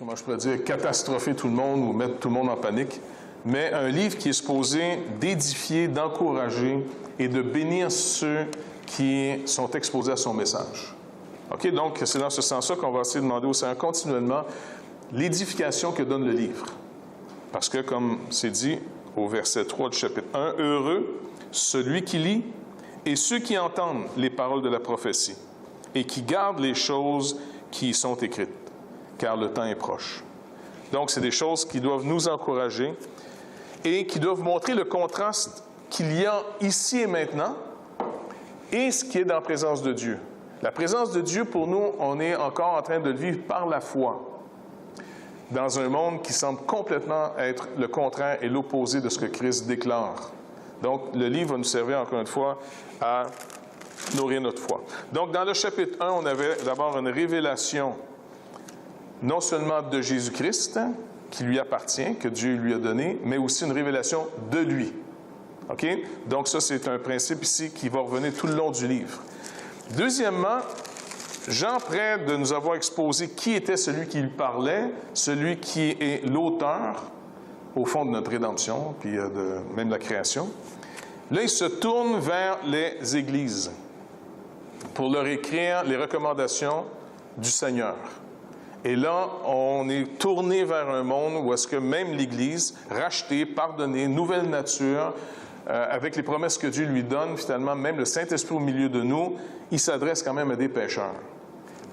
comment je pourrais dire, catastropher tout le monde ou mettre tout le monde en panique, mais un livre qui est supposé d'édifier, d'encourager et de bénir ceux qui sont exposés à son message. OK? Donc, c'est dans ce sens-là qu'on va essayer de demander au Seigneur continuellement l'édification que donne le livre. Parce que, comme c'est dit au verset 3 du chapitre 1, « Heureux celui qui lit et ceux qui entendent les paroles de la prophétie et qui gardent les choses qui y sont écrites, car le temps est proche. » Donc, c'est des choses qui doivent nous encourager et qui doivent montrer le contraste qu'il y a ici et maintenant et ce qui est dans la présence de Dieu. La présence de Dieu, pour nous, on est encore en train de le vivre par la foi, dans un monde qui semble complètement être le contraire et l'opposé de ce que Christ déclare. Donc, le livre va nous servir, encore une fois, à nourrir notre foi. Donc, dans le chapitre 1, on avait d'abord une révélation, non seulement de Jésus-Christ, qui lui appartient, que Dieu lui a donné, mais aussi une révélation de lui. OK? Donc, ça, c'est un principe ici qui va revenir tout le long du livre. Deuxièmement, Jean, près de nous avoir exposé qui était celui qui lui parlait, celui qui est l'auteur, au fond, de notre rédemption, puis même de la création, là, il se tourne vers les églises pour leur écrire les recommandations du Seigneur. Et là, on est tourné vers un monde où est-ce que même l'Église, rachetée, pardonnée, nouvelle nature, avec les promesses que Dieu lui donne, finalement, même le Saint-Esprit au milieu de nous, il s'adresse quand même à des pécheurs.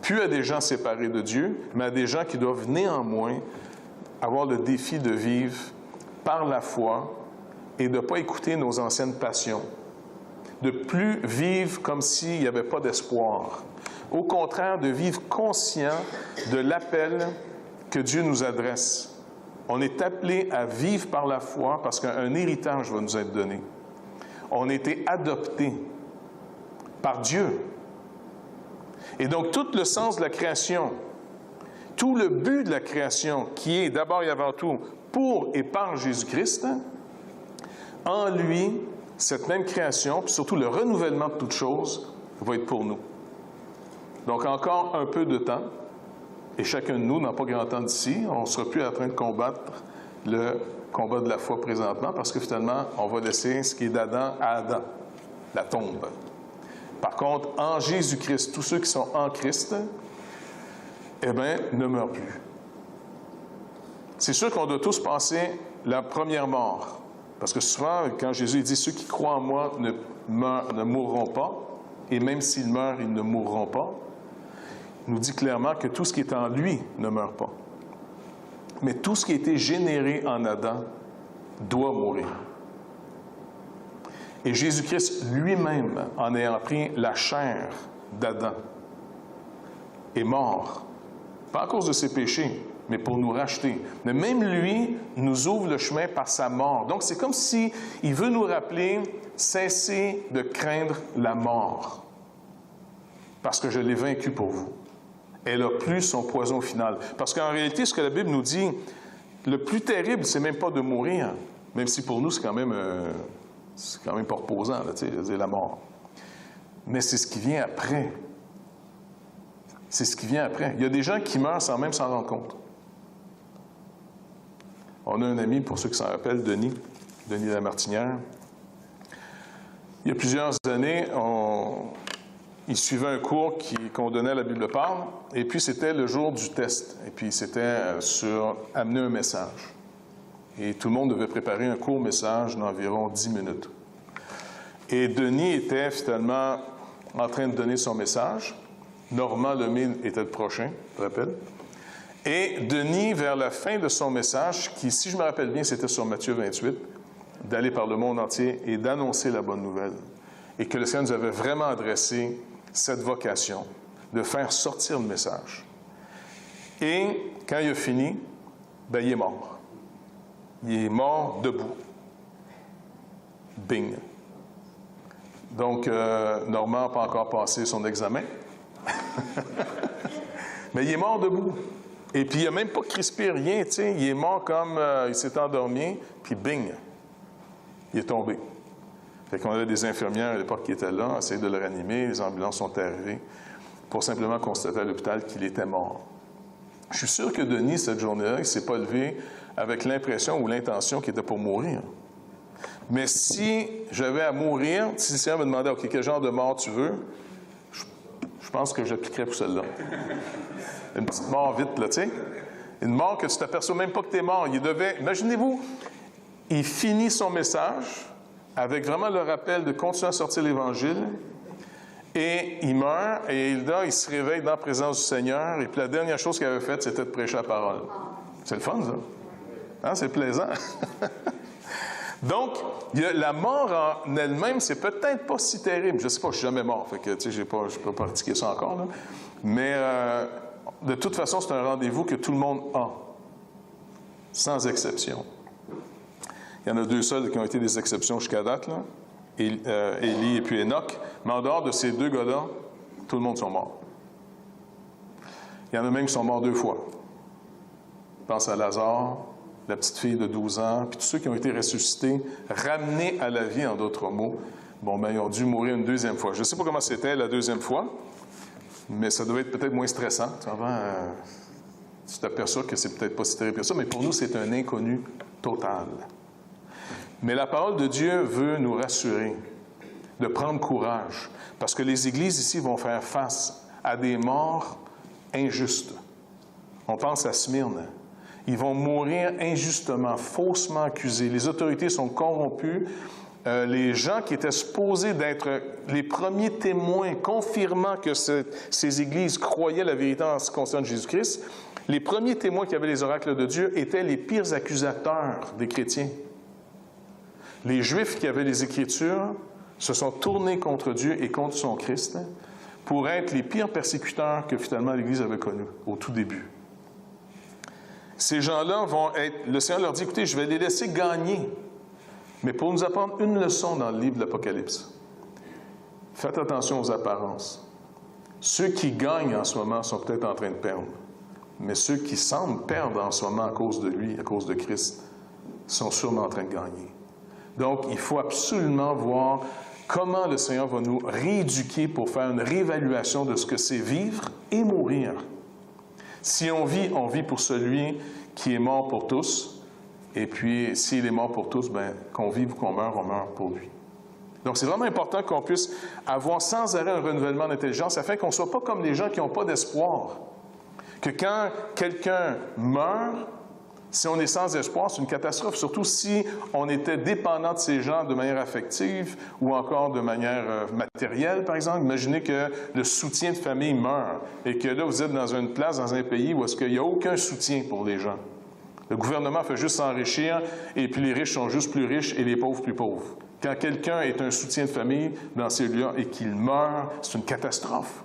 Plus à des gens séparés de Dieu, mais à des gens qui doivent néanmoins avoir le défi de vivre par la foi et de ne pas écouter nos anciennes passions, de plus vivre comme s'il n'y avait pas d'espoir. Au contraire, de vivre conscient de l'appel que Dieu nous adresse. On est appelé à vivre par la foi parce qu'un héritage va nous être donné. On a été adoptés par Dieu. Et donc, tout le sens de la création, tout le but de la création, qui est d'abord et avant tout pour et par Jésus-Christ, en lui, cette même création, puis surtout le renouvellement de toutes choses, va être pour nous. Donc, encore un peu de temps, et chacun de nous n'a pas grand temps d'ici, on ne sera plus en train de combattre le combat de la foi présentement, parce que finalement, on va laisser ce qui est d'Adam à Adam, la tombe. Par contre, en Jésus-Christ, tous ceux qui sont en Christ, eh bien, ne meurent plus. C'est sûr qu'on doit tous penser la première mort. Parce que souvent, quand Jésus dit « Ceux qui croient en moi ne mourront pas, et même s'ils meurent, ils ne mourront pas », il nous dit clairement que tout ce qui est en lui ne meurt pas. Mais tout ce qui a été généré en Adam doit mourir. Et Jésus-Christ lui-même, en ayant pris la chair d'Adam, est mort. Pas à cause de ses péchés, mais pour nous racheter. Mais même lui nous ouvre le chemin par sa mort. Donc c'est comme s'il veut nous rappeler, cessez de craindre la mort, parce que je l'ai vaincu pour vous. Elle a plus son poison final. Parce qu'en réalité, ce que la Bible nous dit, le plus terrible, c'est même pas de mourir, même si pour nous, c'est quand même pas reposant, là, c'est la mort. Mais c'est ce qui vient après. C'est ce qui vient après. Il y a des gens qui meurent sans même s'en rendre compte. On a un ami, pour ceux qui s'en rappellent, Denis Lamartinière. Il y a plusieurs années, il suivait un cours qu'on donnait à la Bible parle, et puis c'était le jour du test. Et puis c'était sur amener un message. Et tout le monde devait préparer un court message d'environ 10 minutes. Et Denis était finalement en train de donner son message. Normand Lemay était le prochain, je te rappelle. Et Denis, vers la fin de son message, qui, si je me rappelle bien, c'était sur Matthieu 28, d'aller par le monde entier et d'annoncer la bonne nouvelle. Et que le Seigneur nous avait vraiment adressé cette vocation de faire sortir le message. Et quand il a fini, il est mort. Il est mort debout. Bing. Donc, Normand n'a pas encore passé son examen. Mais il est mort debout. Et puis, il n'a même pas crispé rien, tu sais. Il est mort comme il s'est endormi, puis bing, il est tombé. Fait qu'on avait des infirmières à l'époque qui étaient là, essayaient de le ranimer, les ambulances sont arrivées pour simplement constater à l'hôpital qu'il était mort. Je suis sûr que Denis, cette journée-là, il ne s'est pas levé avec l'impression ou l'intention qu'il était pour mourir. Mais si j'avais à mourir, si le Seigneur me demandait, OK, quel genre de mort tu veux, je pense que j'appliquerais pour celle-là. Une petite mort vite, là, tu sais. Une mort que tu ne t'aperçois même pas que tu es mort. Imaginez-vous, il finit son message avec vraiment le rappel de continuer à sortir l'Évangile, et il meurt, et là, il se réveille dans la présence du Seigneur, et puis la dernière chose qu'il avait faite, c'était de prêcher la parole. C'est le fun, ça. Hein, c'est plaisant. Donc, la mort en elle-même, c'est peut-être pas si terrible. Je ne sais pas, je suis jamais mort, fait que, tu sais, je ne peux pas pratiquer ça encore, là. Mais de toute façon, c'est un rendez-vous que tout le monde a, sans exception. Il y en a 2 seuls qui ont été des exceptions jusqu'à date, là. Élie et puis Enoch. Mais en dehors de ces 2 gars-là, tout le monde sont morts. Il y en a même qui sont morts 2 fois. Pense à Lazare, la petite fille de 12 ans, puis tous ceux qui ont été ressuscités, ramenés à la vie, en d'autres mots. Bon, ben, ils ont dû mourir une 2e fois. Je ne sais pas comment c'était la 2e fois, mais ça doit être peut-être moins stressant. Tu t'aperçois que c'est peut-être pas si terrible que ça, mais pour nous, c'est un inconnu total. Mais la parole de Dieu veut nous rassurer, de prendre courage, parce que les églises ici vont faire face à des morts injustes. On pense à Smyrne. Ils vont mourir injustement, faussement accusés. Les autorités sont corrompues. Les gens qui étaient supposés d'être les premiers témoins confirmant que ces églises croyaient la vérité en ce qui concerne Jésus-Christ, les premiers témoins qui avaient les oracles de Dieu étaient les pires accusateurs des chrétiens. Les Juifs qui avaient les Écritures se sont tournés contre Dieu et contre son Christ pour être les pires persécuteurs que finalement l'Église avait connus au tout début. Ces gens-là vont être... Le Seigneur leur dit, écoutez, je vais les laisser gagner, mais pour nous apprendre une leçon dans le livre de l'Apocalypse. Faites attention aux apparences. Ceux qui gagnent en ce moment sont peut-être en train de perdre, mais ceux qui semblent perdre en ce moment à cause de lui, à cause de Christ, sont sûrement en train de gagner. Donc, il faut absolument voir comment le Seigneur va nous rééduquer pour faire une réévaluation de ce que c'est vivre et mourir. Si on vit pour celui qui est mort pour tous. Et puis, s'il est mort pour tous, bien, qu'on vive ou qu'on meure, on meurt pour lui. Donc, c'est vraiment important qu'on puisse avoir sans arrêt un renouvellement d'intelligence afin qu'on ne soit pas comme les gens qui n'ont pas d'espoir. Que quand quelqu'un meurt, si on est sans espoir, c'est une catastrophe, surtout si on était dépendant de ces gens de manière affective ou encore de manière matérielle, par exemple. Imaginez que le soutien de famille meurt et que là, vous êtes dans une place, dans un pays où est-ce qu'il n'y a aucun soutien pour les gens. Le gouvernement fait juste s'enrichir et puis les riches sont juste plus riches et les pauvres plus pauvres. Quand quelqu'un est un soutien de famille dans ces lieux et qu'il meurt, c'est une catastrophe.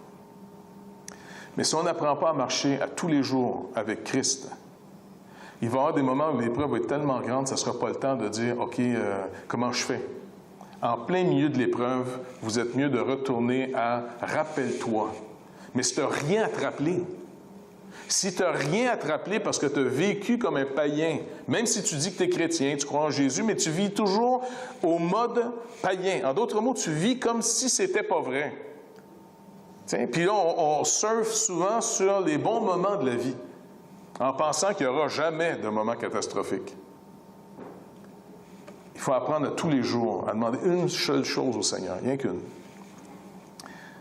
Mais si on n'apprend pas à marcher à tous les jours avec Christ, il va y avoir des moments où l'épreuve va être tellement grande, ça ne sera pas le temps de dire « OK, comment je fais? » En plein milieu de l'épreuve, vous êtes mieux de retourner à « rappelle-toi ». Mais si tu n'as rien à te rappeler, si tu n'as rien à te rappeler parce que tu as vécu comme un païen, même si tu dis que tu es chrétien, tu crois en Jésus, mais tu vis toujours au mode païen. En d'autres mots, tu vis comme si ce n'était pas vrai. Puis là, on surfe souvent sur les bons moments de la vie, en pensant qu'il n'y aura jamais de moment catastrophique. Il faut apprendre à tous les jours à demander une seule chose au Seigneur, rien qu'une.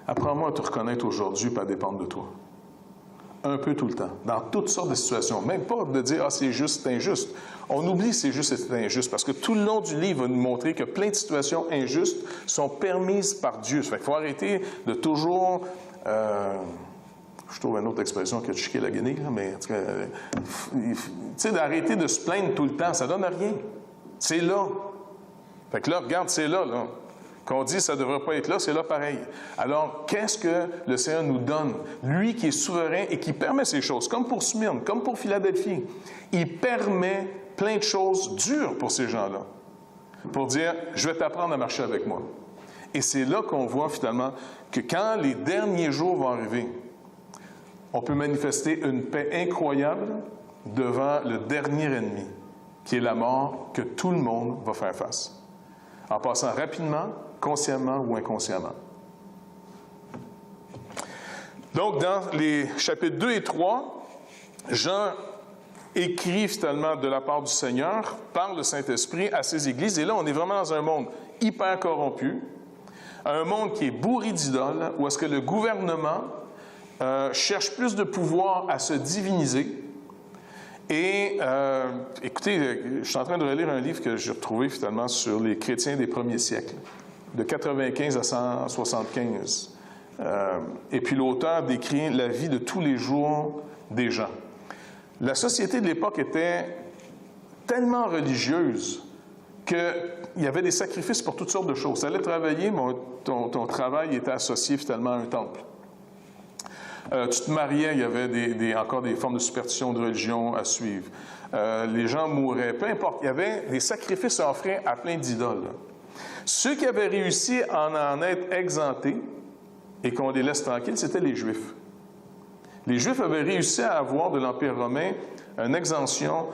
Apprends-moi à te reconnaître aujourd'hui et à dépendre de toi. Un peu tout le temps, dans toutes sortes de situations. Même pas de dire « Ah, c'est juste, c'est injuste ». On oublie c'est juste et c'est injuste, parce que tout le long du livre va nous montrer que plein de situations injustes sont permises par Dieu. Ça fait qu'il faut arrêter de toujours... je trouve une autre expression que de chiquer la guenille, là, mais en tout cas, tu sais, d'arrêter de se plaindre tout le temps, ça donne rien. C'est là. Fait que là, regarde, c'est là. Qu'on dit ça ne devrait pas être là, c'est là pareil. Alors, qu'est-ce que le Seigneur nous donne? Lui qui est souverain et qui permet ces choses, comme pour Smyrne, comme pour Philadelphie. Il permet plein de choses dures pour ces gens-là. Pour dire, je vais t'apprendre à marcher avec moi. Et c'est là qu'on voit finalement que quand les derniers jours vont arriver, on peut manifester une paix incroyable devant le dernier ennemi, qui est la mort que tout le monde va faire face. En passant rapidement, consciemment ou inconsciemment. Donc, dans les chapitres 2 et 3, Jean écrit finalement de la part du Seigneur, par le Saint-Esprit, à ces églises. Et là, on est vraiment dans un monde hyper corrompu, un monde qui est bourré d'idoles, où est-ce que le gouvernement cherche plus de pouvoir à se diviniser. Et écoutez, je suis en train de relire un livre que j'ai retrouvé finalement sur les chrétiens des premiers siècles, de 95 à 175. Et puis l'auteur décrit la vie de tous les jours des gens. La société de l'époque était tellement religieuse qu'il y avait des sacrifices pour toutes sortes de choses. Tu allais travailler, mais ton travail était associé finalement à un temple. Tu te mariais, il y avait encore des formes de superstition, de religion à suivre. Les gens mouraient, peu importe. Il y avait des sacrifices à offrir à plein d'idoles. Ceux qui avaient réussi à en être exemptés et qu'on les laisse tranquilles, c'était les Juifs. Les Juifs avaient réussi à avoir de l'Empire romain une exemption,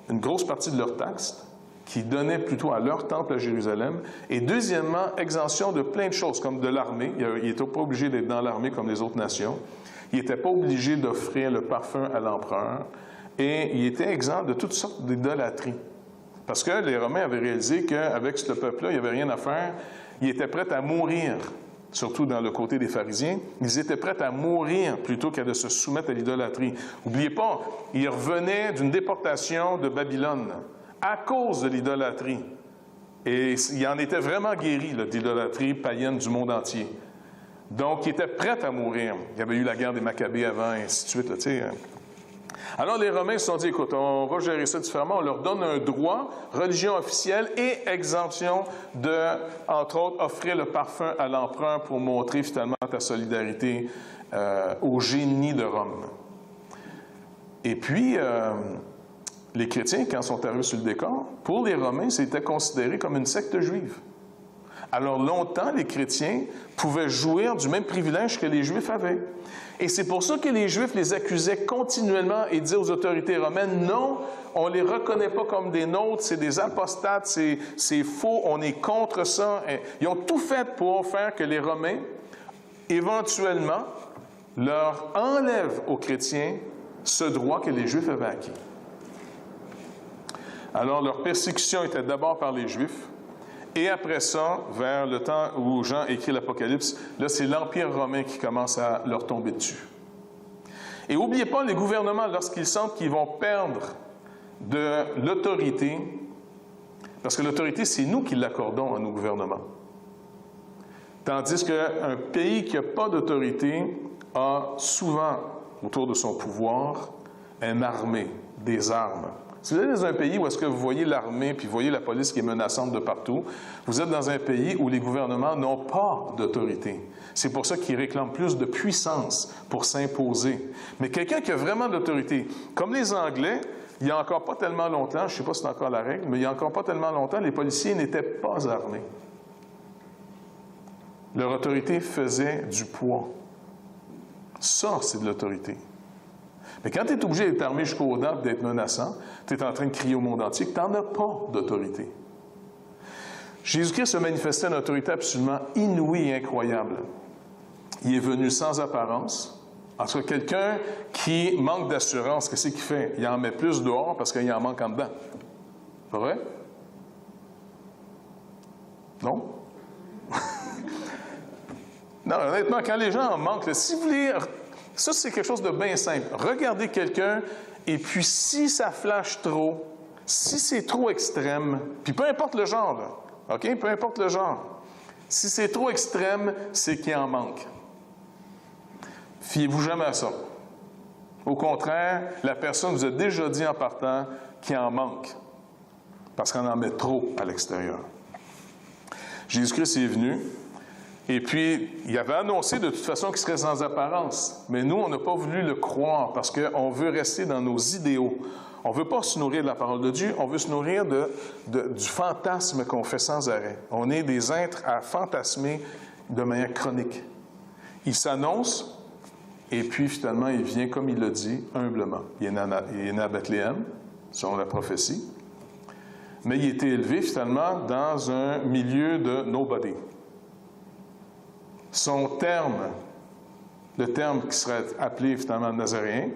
une grosse partie de leurs taxes, qui donnaient plutôt à leur temple à Jérusalem. Et deuxièmement, exemption de plein de choses, comme de l'armée. Ils n'étaient pas obligés d'être dans l'armée comme les autres nations. Ils n'étaient pas obligés d'offrir le parfum à l'empereur. Et ils étaient exempts de toutes sortes d'idolâtries. Parce que les Romains avaient réalisé qu'avec ce peuple-là, il n'y avait rien à faire. Ils étaient prêts à mourir, surtout dans le côté des pharisiens. Ils étaient prêts à mourir plutôt qu'à de se soumettre à l'idolâtrie. N'oubliez pas, ils revenaient d'une déportation de Babylone à cause de l'idolâtrie. Et ils en étaient vraiment guéris, là, de l'idolâtrie païenne du monde entier. Donc, ils étaient prêts à mourir. Il y avait eu la guerre des Maccabées avant, et ainsi de suite. Là, tu sais. Alors, les Romains se sont dit, écoute, on va gérer ça différemment. On leur donne un droit, religion officielle et exemption de, entre autres, offrir le parfum à l'empereur pour montrer finalement ta solidarité au génie de Rome. Et puis, les chrétiens, quand ils sont arrivés sur le décor, pour les Romains, c'était considéré comme une secte juive. Alors longtemps, les chrétiens pouvaient jouir du même privilège que les Juifs avaient. Et c'est pour ça que les Juifs les accusaient continuellement et disaient aux autorités romaines, non, on ne les reconnaît pas comme des nôtres, c'est des apostates, c'est faux, on est contre ça. Et ils ont tout fait pour faire que les Romains, éventuellement, leur enlèvent aux chrétiens ce droit que les Juifs avaient acquis. Alors leur persécution était d'abord par les Juifs, et après ça, vers le temps où Jean écrit l'Apocalypse, là, c'est l'Empire romain qui commence à leur tomber dessus. Et n'oubliez pas, les gouvernements, lorsqu'ils sentent qu'ils vont perdre de l'autorité, parce que l'autorité, c'est nous qui l'accordons à nos gouvernements. Tandis qu'un pays qui n'a pas d'autorité a souvent, autour de son pouvoir, une armée, des armes. Si vous êtes dans un pays où est-ce que vous voyez l'armée puis vous voyez la police qui est menaçante de partout, vous êtes dans un pays où les gouvernements n'ont pas d'autorité. C'est pour ça qu'ils réclament plus de puissance pour s'imposer. Mais quelqu'un qui a vraiment d'autorité, comme les Anglais, il n'y a encore pas tellement longtemps, je ne sais pas si c'est encore la règle, mais il n'y a encore pas tellement longtemps, les policiers n'étaient pas armés. Leur autorité faisait du poids. Ça, c'est de l'autorité. Mais quand tu es obligé d'être armé jusqu'aux dents et d'être menaçant, tu es en train de crier au monde entier que tu n'en as pas d'autorité. Jésus-Christ se manifestait une autorité absolument inouïe et incroyable. Il est venu sans apparence. En tout cas, quelqu'un qui manque d'assurance, qu'est-ce qu'il fait? Il en met plus dehors parce qu'il en manque en dedans. Pas vrai? Non? Non, honnêtement, quand les gens en manquent, si vous voulez... Ça, c'est quelque chose de bien simple. Regardez quelqu'un, et puis si ça flash trop, si c'est trop extrême, puis peu importe le genre, là, OK? Peu importe le genre. Si c'est trop extrême, c'est qu'il en manque. Fiez-vous jamais à ça. Au contraire, la personne vous a déjà dit en partant qu'il en manque, parce qu'on en met trop à l'extérieur. Jésus-Christ est venu. Et puis, il avait annoncé de toute façon qu'il serait sans apparence. Mais nous, on n'a pas voulu le croire parce qu'on veut rester dans nos idéaux. On ne veut pas se nourrir de la parole de Dieu, on veut se nourrir du fantasme qu'on fait sans arrêt. On est des êtres à fantasmer de manière chronique. Il s'annonce, et puis finalement, il vient, comme il l'a dit, humblement. Il est né à Bethléem, selon la prophétie. Mais il était élevé finalement dans un milieu de nobody. Son terme, le terme qui serait appelé finalement nazaréen,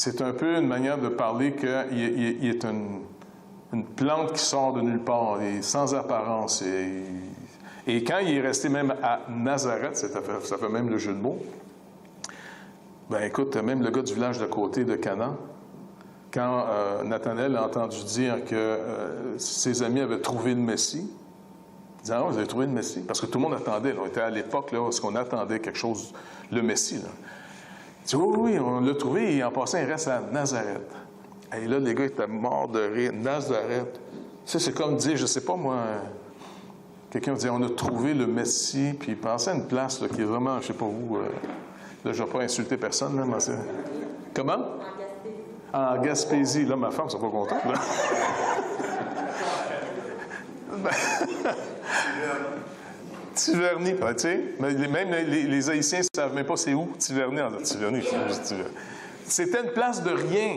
c'est un peu une manière de parler qu'il est une plante qui sort de nulle part, et sans apparence. Et quand il est resté même à Nazareth, ça fait même le jeu de mots, ben écoute, même le gars du village d'à côté de Canaan, quand Nathanaël a entendu dire que ses amis avaient trouvé le Messie, il dit, ah, vous avez trouvé le Messie? Parce que tout le monde attendait. Là, on était à l'époque là, où on attendait quelque chose, le Messie. Là. Il dit, oui, on l'a trouvé, et en passant, il reste à Nazareth. Et là, les gars étaient morts de rire. Nazareth. Ça, c'est comme dire, je ne sais pas moi, quelqu'un va dire, on a trouvé le Messie, puis il pensait à une place là, qui est vraiment, je ne sais pas où, là, je ne vais pas insulter personne. Là, mais c'est... Comment? En Gaspésie. Là, ma femme ne sera pas contente. Là. Tiverny, tu sais. Même les Haïtiens ne savent même pas c'est où. Tiverny, Tiverny. C'était une place de rien.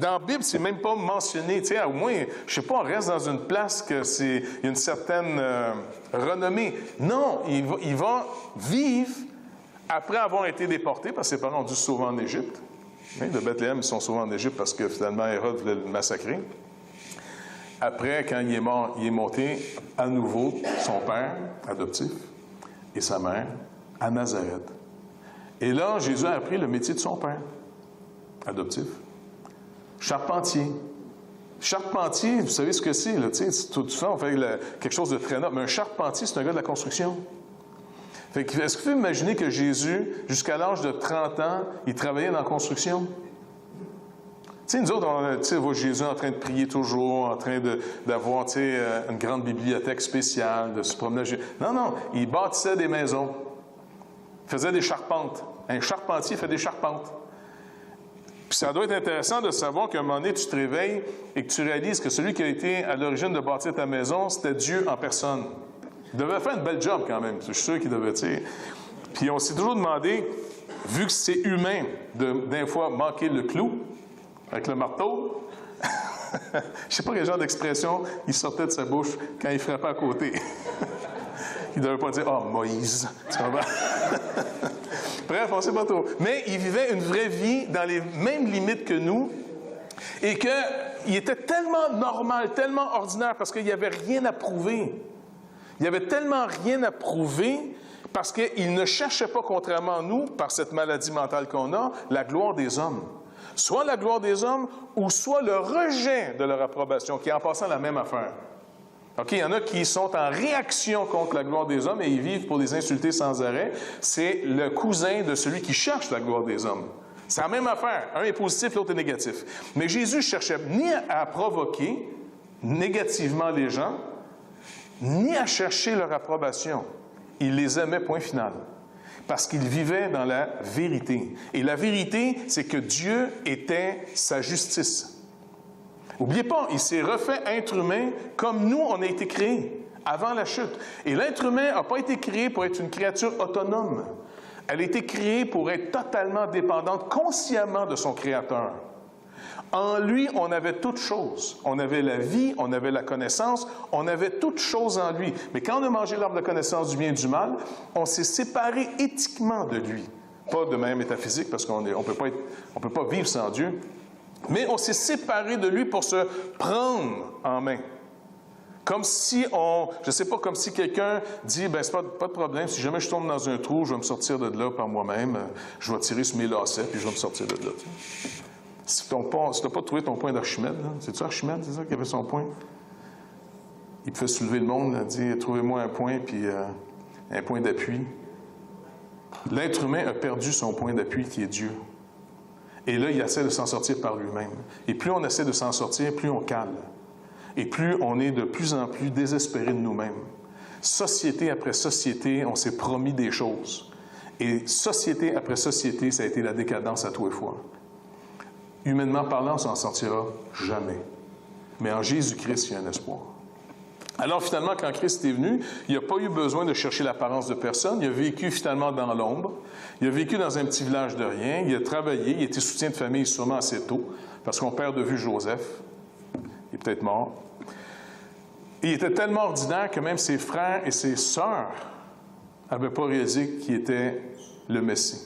Dans la Bible, c'est même pas mentionné. Tu sais, au moins, je sais pas, on reste dans une place que il y a une certaine renommée. Non, il va vivre après avoir été déporté, parce que ses parents ont dû se sauver en Égypte. De Bethléem, ils sont sauvés en Égypte parce que finalement, Hérode voulait le massacrer. Après, quand il est mort, il est monté à nouveau, son père adoptif et sa mère, à Nazareth. Et là, Jésus a appris le métier de son père adoptif. Charpentier. Charpentier, vous savez ce que c'est, là, tu sais, tout ça, on fait quelque chose de très noble. Mais un charpentier, c'est un gars de la construction. Fait que, est-ce que vous pouvez imaginer que Jésus, jusqu'à l'âge de 30 ans, il travaillait dans la construction? Tu sais, nous autres, on voit Jésus en train de prier toujours, en train d'avoir, une grande bibliothèque spéciale, de se promener. Non, il bâtissait des maisons. Il faisait des charpentes. Un charpentier fait des charpentes. Puis ça doit être intéressant de savoir qu'à un moment donné, tu te réveilles et que tu réalises que celui qui a été à l'origine de bâtir ta maison, c'était Dieu en personne. Il devait faire une belle job quand même. Je suis sûr qu'il devait, tu sais. Puis on s'est toujours demandé, vu que c'est humain d'un fois manquer le clou avec le marteau, je ne sais pas quel genre d'expression il sortait de sa bouche quand il frappait à côté. Il ne devait pas dire « Ah, oh, Moïse ». Tu comprends? Bref, on ne sait pas trop. Mais il vivait une vraie vie dans les mêmes limites que nous et qu'il était tellement normal, tellement ordinaire parce qu'il n'y avait rien à prouver. Il n'y avait tellement rien à prouver parce qu'il ne cherchait pas, contrairement à nous, par cette maladie mentale qu'on a, la gloire des hommes. Soit la gloire des hommes ou soit le rejet de leur approbation, qui est en passant la même affaire. OK, il y en a qui sont en réaction contre la gloire des hommes et ils vivent pour les insulter sans arrêt. C'est le cousin de celui qui cherche la gloire des hommes. C'est la même affaire. Un est positif, l'autre est négatif. Mais Jésus ne cherchait ni à provoquer négativement les gens, ni à chercher leur approbation. Il les aimait, point final. Parce qu'il vivait dans la vérité. Et la vérité, c'est que Dieu était sa justice. N'oubliez pas, il s'est refait être humain comme nous, on a été créés avant la chute. Et l'être humain n'a pas été créé pour être une créature autonome. Elle a été créée pour être totalement dépendante consciemment de son Créateur. En lui, on avait toutes choses. On avait la vie, on avait la connaissance, on avait toutes choses en lui. Mais quand on a mangé l'arbre de la connaissance du bien et du mal, on s'est séparé éthiquement de lui. Pas de manière métaphysique, parce qu'on peut pas vivre sans Dieu. Mais on s'est séparé de lui pour se prendre en main. Comme si je ne sais pas, comme si quelqu'un dit, ben c'est pas de problème, si jamais je tombe dans un trou, je vais me sortir de là par moi-même, je vais tirer sur mes lacets, puis je vais me sortir de là. Si tu n'as pas trouvé ton point d'Archimède, c'est-tu Archimède, c'est ça, qui avait son point? Il pouvait soulever le monde, il a dit, trouvez-moi un point, puis un point d'appui. L'être humain a perdu son point d'appui, qui est Dieu. Et là, il essaie de s'en sortir par lui-même. Et plus on essaie de s'en sortir, plus on cale. Et plus on est de plus en plus désespéré de nous-mêmes. Société après société, on s'est promis des choses. Et société après société, ça a été la décadence à tous les fois. Humainement parlant, on s'en sortira jamais. Mais en Jésus-Christ, il y a un espoir. Alors finalement, quand Christ est venu, il n'a pas eu besoin de chercher l'apparence de personne. Il a vécu finalement dans l'ombre. Il a vécu dans un petit village de rien. Il a travaillé. Il était soutien de famille sûrement assez tôt, parce qu'on perd de vue Joseph. Il est peut-être mort. Et il était tellement ordinaire que même ses frères et ses sœurs n'avaient pas réalisé qu'il était le Messie.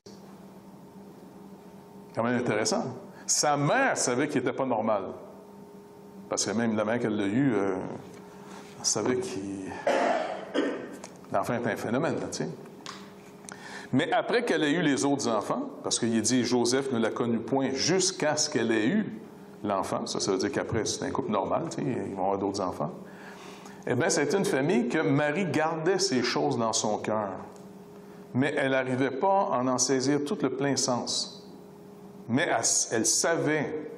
Quand même intéressant. Sa mère savait qu'il n'était pas normal. Parce que même la mère qu'elle l'a eu, elle savait l'enfant était un phénomène, là, tu sais. Mais après qu'elle ait eu les autres enfants, parce qu'il est dit Joseph ne l'a connu point jusqu'à ce qu'elle ait eu l'enfant, ça veut dire qu'après c'est un couple normal, tu sais, ils vont avoir d'autres enfants. Eh bien, c'est une famille que Marie gardait ces choses dans son cœur, mais elle n'arrivait pas à en saisir tout le plein sens. Mais elle savait.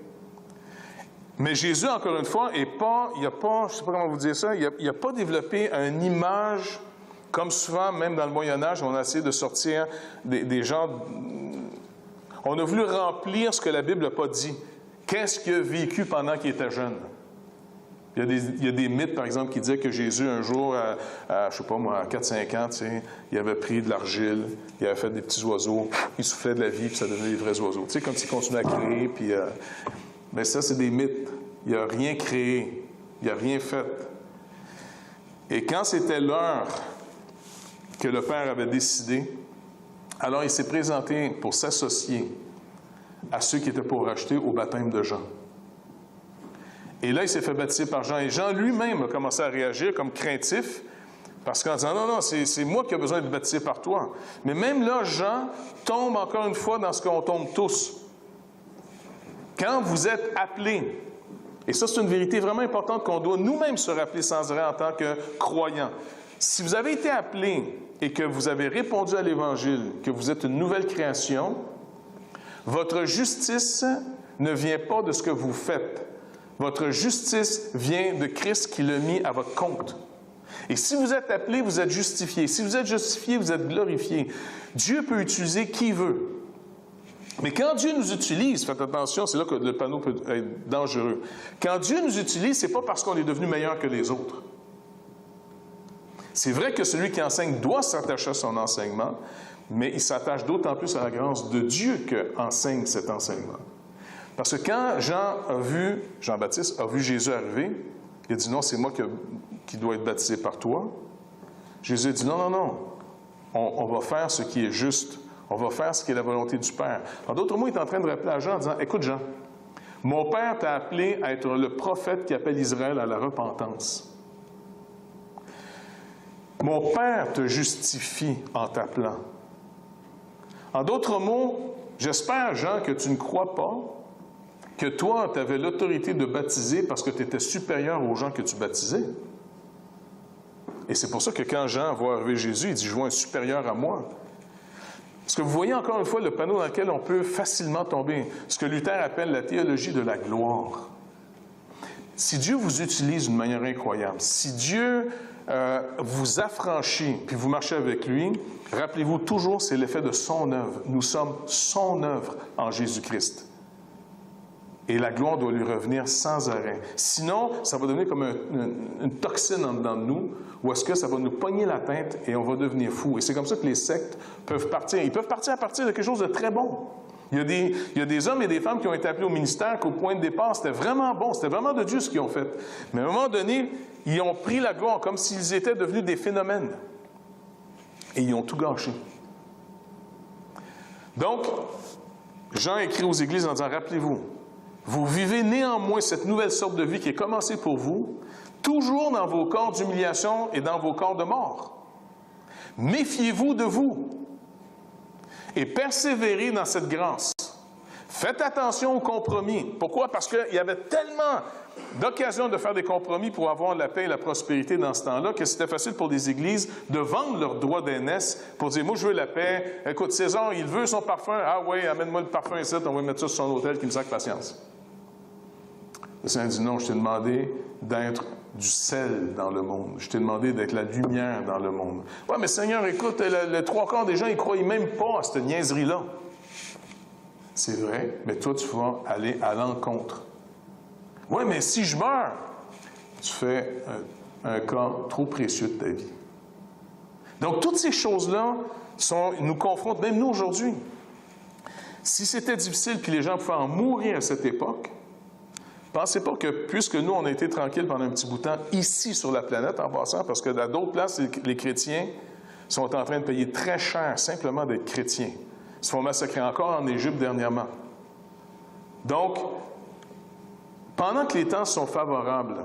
Mais Jésus, encore une fois, il n'a pas, je ne sais pas comment vous dire ça, il n'a pas développé une image, comme souvent, même dans le Moyen-Âge, on a essayé de sortir des gens. On a voulu remplir ce que la Bible n'a pas dit. Qu'est-ce qu'il a vécu pendant qu'il était jeune? Il y a des mythes, par exemple, qui disaient que Jésus, un jour, je ne sais pas moi, à 4-5 ans, tu sais, il avait pris de l'argile, il avait fait des petits oiseaux, il soufflait de la vie, puis ça devenait des vrais oiseaux. Tu sais, comme s'il continuait à créer, puis... mais ça, c'est des mythes. Il n'a rien créé. Il n'a rien fait. Et quand c'était l'heure que le Père avait décidé, alors il s'est présenté pour s'associer à ceux qui étaient pour racheter au baptême de Jean. Et là, il s'est fait baptiser par Jean. Et Jean lui-même a commencé à réagir comme craintif, parce qu'en disant, non, c'est moi qui ai besoin d'être baptisé par toi. Mais même là, Jean tombe encore une fois dans ce qu'on tombe tous. Quand vous êtes appelés, et ça c'est une vérité vraiment importante qu'on doit nous-mêmes se rappeler sans arrêt en tant que croyants. Si vous avez été appelés et que vous avez répondu à l'Évangile, que vous êtes une nouvelle création, votre justice ne vient pas de ce que vous faites. Votre justice vient de Christ qui l'a mis à votre compte. Et si vous êtes appelé, vous êtes justifié. Si vous êtes justifié, vous êtes glorifié. Dieu peut utiliser qui veut. Mais quand Dieu nous utilise, faites attention, c'est là que le panneau peut être dangereux. Quand Dieu nous utilise, ce n'est pas parce qu'on est devenu meilleur que les autres. C'est vrai que celui qui enseigne doit s'attacher à son enseignement, mais il s'attache d'autant plus à la grâce de Dieu qu'enseigne cet enseignement. Parce que quand Jean-Baptiste a vu Jésus arriver, il a dit « Non, c'est moi qui dois être baptisé par toi. » Jésus a dit « Non, on va faire ce qui est juste. On va faire ce qui est la volonté du Père. » En d'autres mots, il est en train de rappeler à Jean en disant « Écoute, Jean, mon Père t'a appelé à être le prophète qui appelle Israël à la repentance. Mon Père te justifie en t'appelant. » En d'autres mots, j'espère, Jean, que tu ne crois pas que toi, tu avais l'autorité de baptiser parce que tu étais supérieur aux gens que tu baptisais. Et c'est pour ça que quand Jean voit arriver Jésus, il dit « Je vois un supérieur à moi. » Parce que vous voyez encore une fois le panneau dans lequel on peut facilement tomber, ce que Luther appelle la théologie de la gloire. Si Dieu vous utilise d'une manière incroyable, si Dieu vous affranchit, puis vous marchez avec lui, rappelez-vous toujours, c'est l'effet de son œuvre. Nous sommes son œuvre en Jésus-Christ. Et la gloire doit lui revenir sans arrêt. Sinon, ça va devenir comme une toxine en dedans de nous, ou est-ce que ça va nous pogner la tête et on va devenir fou. Et c'est comme ça que les sectes peuvent partir. Ils peuvent partir à partir de quelque chose de très bon. Il y a des hommes et des femmes qui ont été appelés au ministère qu'au point de départ, c'était vraiment bon, c'était vraiment de Dieu ce qu'ils ont fait. Mais à un moment donné, ils ont pris la gloire comme s'ils étaient devenus des phénomènes. Et ils ont tout gâché. Donc, Jean écrit aux églises en disant, rappelez-vous, vous vivez néanmoins cette nouvelle sorte de vie qui est commencée pour vous, toujours dans vos corps d'humiliation et dans vos corps de mort. Méfiez-vous de vous et persévérez dans cette grâce. Faites attention aux compromis. Pourquoi? Parce qu'il y avait tellement d'occasions de faire des compromis pour avoir la paix et la prospérité dans ce temps-là que c'était facile pour des églises de vendre leurs droits d'aînesse pour dire « Moi, je veux la paix. Écoute, César, il veut son parfum. Ah oui, amène-moi le parfum ici. On va mettre ça sur son hôtel qui me sacre patience. » Le Seigneur dit « Non, je t'ai demandé d'être du sel dans le monde. Je t'ai demandé d'être la lumière dans le monde. » « Oui, mais Seigneur, écoute, le trois quarts des gens, ils ne croient même pas à cette niaiserie-là. » C'est vrai, mais toi, tu vas aller à l'encontre. Oui, mais si je meurs, tu fais un cas trop précieux de ta vie. Donc, toutes ces choses-là nous confrontent, même nous aujourd'hui. Si c'était difficile puis les gens pouvaient en mourir à cette époque, pensez pas que, puisque nous, on a été tranquilles pendant un petit bout de temps, ici sur la planète, en passant, parce que dans d'autres places, les chrétiens sont en train de payer très cher simplement d'être chrétiens. Ils se font massacrer encore en Égypte dernièrement. Donc, pendant que les temps sont favorables,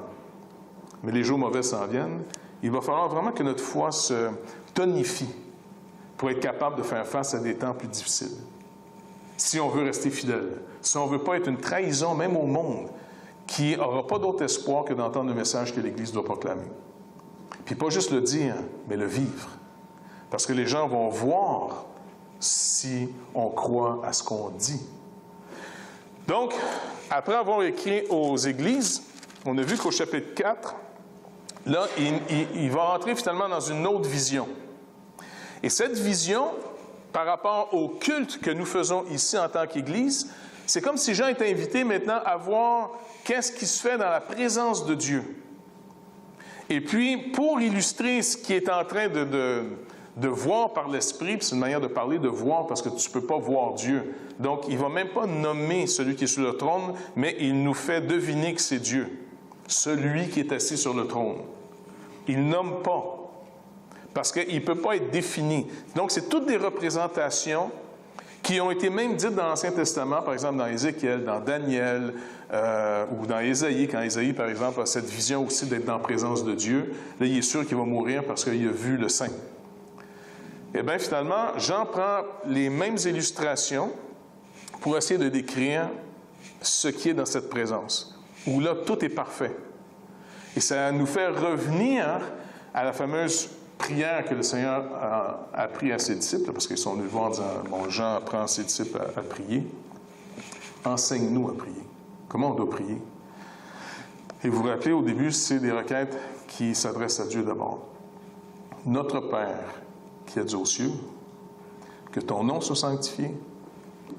mais les jours mauvais s'en viennent, il va falloir vraiment que notre foi se tonifie pour être capable de faire face à des temps plus difficiles. Si on veut rester fidèle, si on ne veut pas être une trahison même au monde, qui n'aura pas d'autre espoir que d'entendre le message que l'Église doit proclamer. Puis pas juste le dire, mais le vivre. Parce que les gens vont voir si on croit à ce qu'on dit. Donc, après avoir écrit aux Églises, on a vu qu'au chapitre 4, là, il va entrer finalement dans une autre vision. Et cette vision, par rapport au culte que nous faisons ici en tant qu'Église, c'est comme si Jean était invité maintenant à voir qu'est-ce qui se fait dans la présence de Dieu. Et puis, pour illustrer ce qui est en train de voir par l'Esprit, puis c'est une manière de parler de voir parce que tu ne peux pas voir Dieu. Donc, il ne va même pas nommer celui qui est sur le trône, mais il nous fait deviner que c'est Dieu, celui qui est assis sur le trône. Il ne nomme pas, parce qu'il ne peut pas être défini. Donc, c'est toutes des représentations qui ont été même dites dans l'Ancien Testament, par exemple dans Ézéchiel, dans Daniel, ou dans Ésaïe, quand Ésaïe, par exemple, a cette vision aussi d'être dans la présence de Dieu. Là, il est sûr qu'il va mourir parce qu'il a vu le Saint. Eh bien, finalement, Jean prend les mêmes illustrations pour essayer de décrire ce qui est dans cette présence, où là, tout est parfait. Et ça nous fait revenir à la fameuse prière que le Seigneur a appris à ses disciples, parce qu'ils sont venus le voir en disant, bon, Jean apprend à ses disciples à prier. Enseigne-nous à prier. Comment on doit prier? Et vous vous rappelez, au début, c'est des requêtes qui s'adressent à Dieu d'abord. Notre Père, qui es aux cieux, que ton nom soit sanctifié,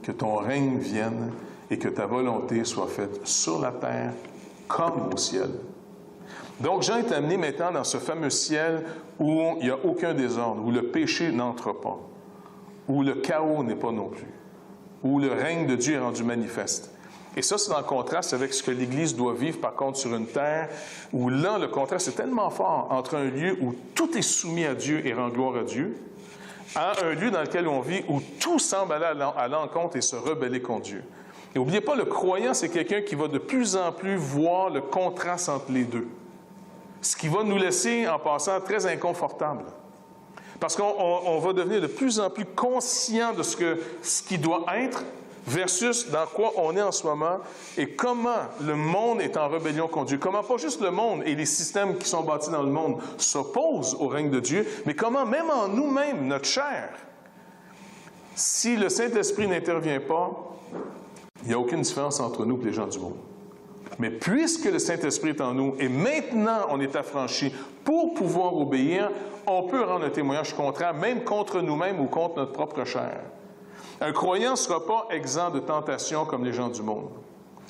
que ton règne vienne et que ta volonté soit faite sur la terre comme au ciel. Donc, Jean est amené maintenant dans ce fameux ciel où il n'y a aucun désordre, où le péché n'entre pas, où le chaos n'est pas non plus, où le règne de Dieu est rendu manifeste. Et ça, c'est en contraste avec ce que l'Église doit vivre, par contre, sur une terre où là, le contraste est tellement fort entre un lieu où tout est soumis à Dieu et rend gloire à Dieu, à un lieu dans lequel on vit où tout semble aller à l'encontre et se rebeller contre Dieu. Et n'oubliez pas, le croyant, c'est quelqu'un qui va de plus en plus voir le contraste entre les deux. Ce qui va nous laisser, en passant, très inconfortable. Parce qu'on va devenir de plus en plus conscient de ce qui doit être versus dans quoi on est en ce moment et comment le monde est en rébellion contre Dieu. Comment pas juste le monde et les systèmes qui sont bâtis dans le monde s'opposent au règne de Dieu, mais comment même en nous-mêmes, notre chair, si le Saint-Esprit n'intervient pas, il n'y a aucune différence entre nous et les gens du monde. Mais puisque le Saint-Esprit est en nous et maintenant on est affranchi pour pouvoir obéir, on peut rendre un témoignage contraire, même contre nous-mêmes ou contre notre propre chair. Un croyant ne sera pas exempt de tentation comme les gens du monde.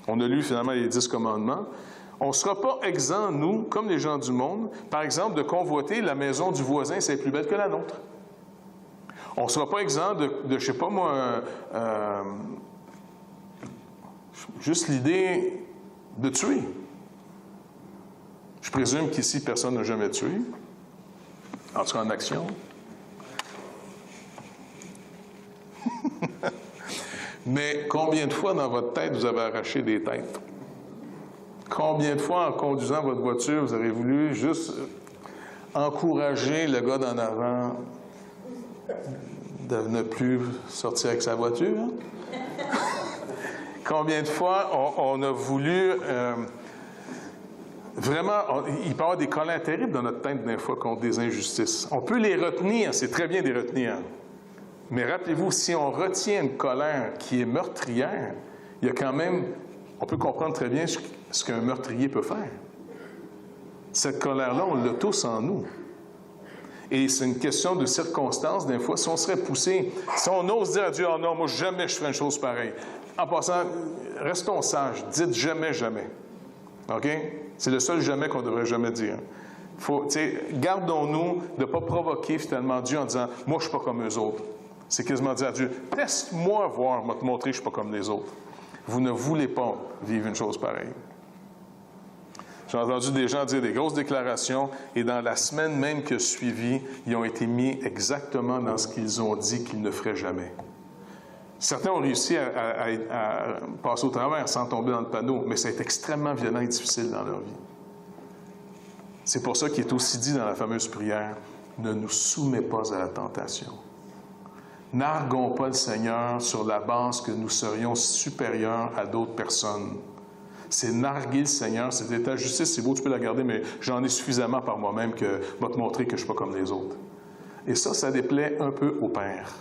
On a lu finalement les 10 commandements. On ne sera pas exempt, nous, comme les gens du monde, par exemple, de convoiter la maison du voisin si elle est plus belle que la nôtre. On ne sera pas exempt de je ne sais pas moi, juste l'idée de tuer. Je présume qu'ici, personne n'a jamais tué, en tout cas en action. Mais combien de fois dans votre tête vous avez arraché des têtes? Combien de fois en conduisant votre voiture, vous avez voulu juste encourager le gars d'en avant de ne plus sortir avec sa voiture? Combien de fois on a voulu vraiment, il peut y avoir des colères terribles dans notre tête des fois contre des injustices. On peut les retenir, c'est très bien de les retenir. Mais rappelez-vous, si on retient une colère qui est meurtrière, il y a quand même, on peut comprendre très bien ce qu'un meurtrier peut faire. Cette colère-là, on l'a tous en nous. Et c'est une question de circonstance, des fois. Si on serait poussé, si on ose dire à Dieu, « Oh non, moi, jamais je ferai une chose pareille. » En passant, restons sages, dites jamais, jamais. OK? C'est le seul jamais qu'on ne devrait jamais dire. Gardons-nous de ne pas provoquer finalement Dieu en disant, « Moi, je ne suis pas comme eux autres. » C'est quasiment dire à Dieu, « Teste-moi voir, moi te montrer que je ne suis pas comme les autres. » Vous ne voulez pas vivre une chose pareille. J'ai entendu des gens dire des grosses déclarations et dans la semaine même qui a suivi, ils ont été mis exactement dans ce qu'ils ont dit qu'ils ne feraient jamais. Certains ont réussi à passer au travers sans tomber dans le panneau, mais ça a été extrêmement violent et difficile dans leur vie. C'est pour ça qu'il est aussi dit dans la fameuse prière, « Ne nous soumets pas à la tentation. » N'arguons pas le Seigneur sur la base que nous serions supérieurs à d'autres personnes. C'est narguer le Seigneur, c'est ta justice, c'est beau, tu peux la garder, mais j'en ai suffisamment par moi-même que va te montrer que je ne suis pas comme les autres. Et ça déplaît un peu au Père.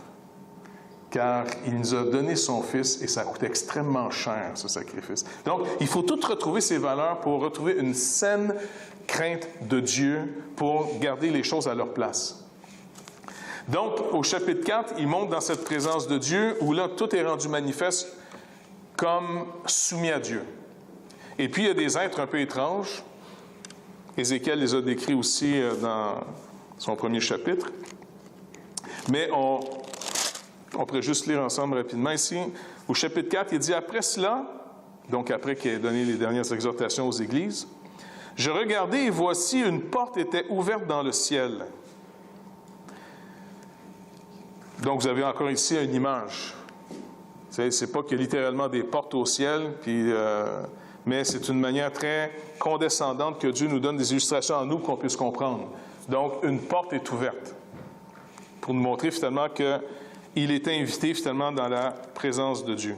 Car il nous a donné son Fils et ça coûte extrêmement cher, ce sacrifice. Donc, il faut tout retrouver ces valeurs pour retrouver une saine crainte de Dieu, pour garder les choses à leur place. Donc, au chapitre 4, il montre dans cette présence de Dieu, où là, tout est rendu manifeste comme soumis à Dieu. Et puis, il y a des êtres un peu étranges. Ézéchiel les a décrits aussi dans son premier chapitre. Mais on pourrait juste lire ensemble rapidement ici. Au chapitre 4, il dit « Après cela, donc après qu'il ait donné les dernières exhortations aux églises, je regardai et voici une porte était ouverte dans le ciel. » Donc, vous avez encore ici une image. C'est pas qu'il y a littéralement des portes au ciel, mais c'est une manière très condescendante que Dieu nous donne des illustrations à nous pour qu'on puisse comprendre. Donc, une porte est ouverte pour nous montrer finalement qu'il était invité finalement dans la présence de Dieu.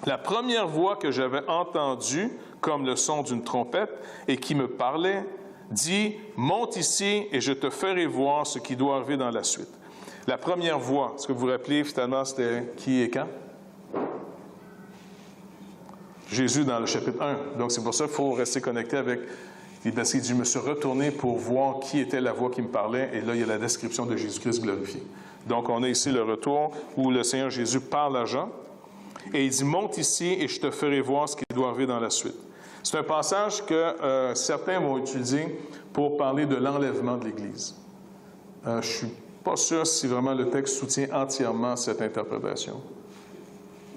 La première voix que j'avais entendue, comme le son d'une trompette, et qui me parlait, dit « Monte ici et je te ferai voir ce qui doit arriver dans la suite. » La première voix, est-ce que vous vous rappelez finalement c'était qui et quand? Jésus dans le chapitre 1. Donc c'est pour ça qu'il faut rester connecté avec... Parce qu'il dit « Je me suis retourné pour voir qui était la voix qui me parlait. » Et là, il y a la description de Jésus-Christ glorifié. Donc on a ici le retour où le Seigneur Jésus parle à Jean. Et il dit « Monte ici et je te ferai voir ce qui doit arriver dans la suite. » C'est un passage que certains vont utiliser pour parler de l'enlèvement de l'Église. Je ne suis pas sûr si vraiment le texte soutient entièrement cette interprétation.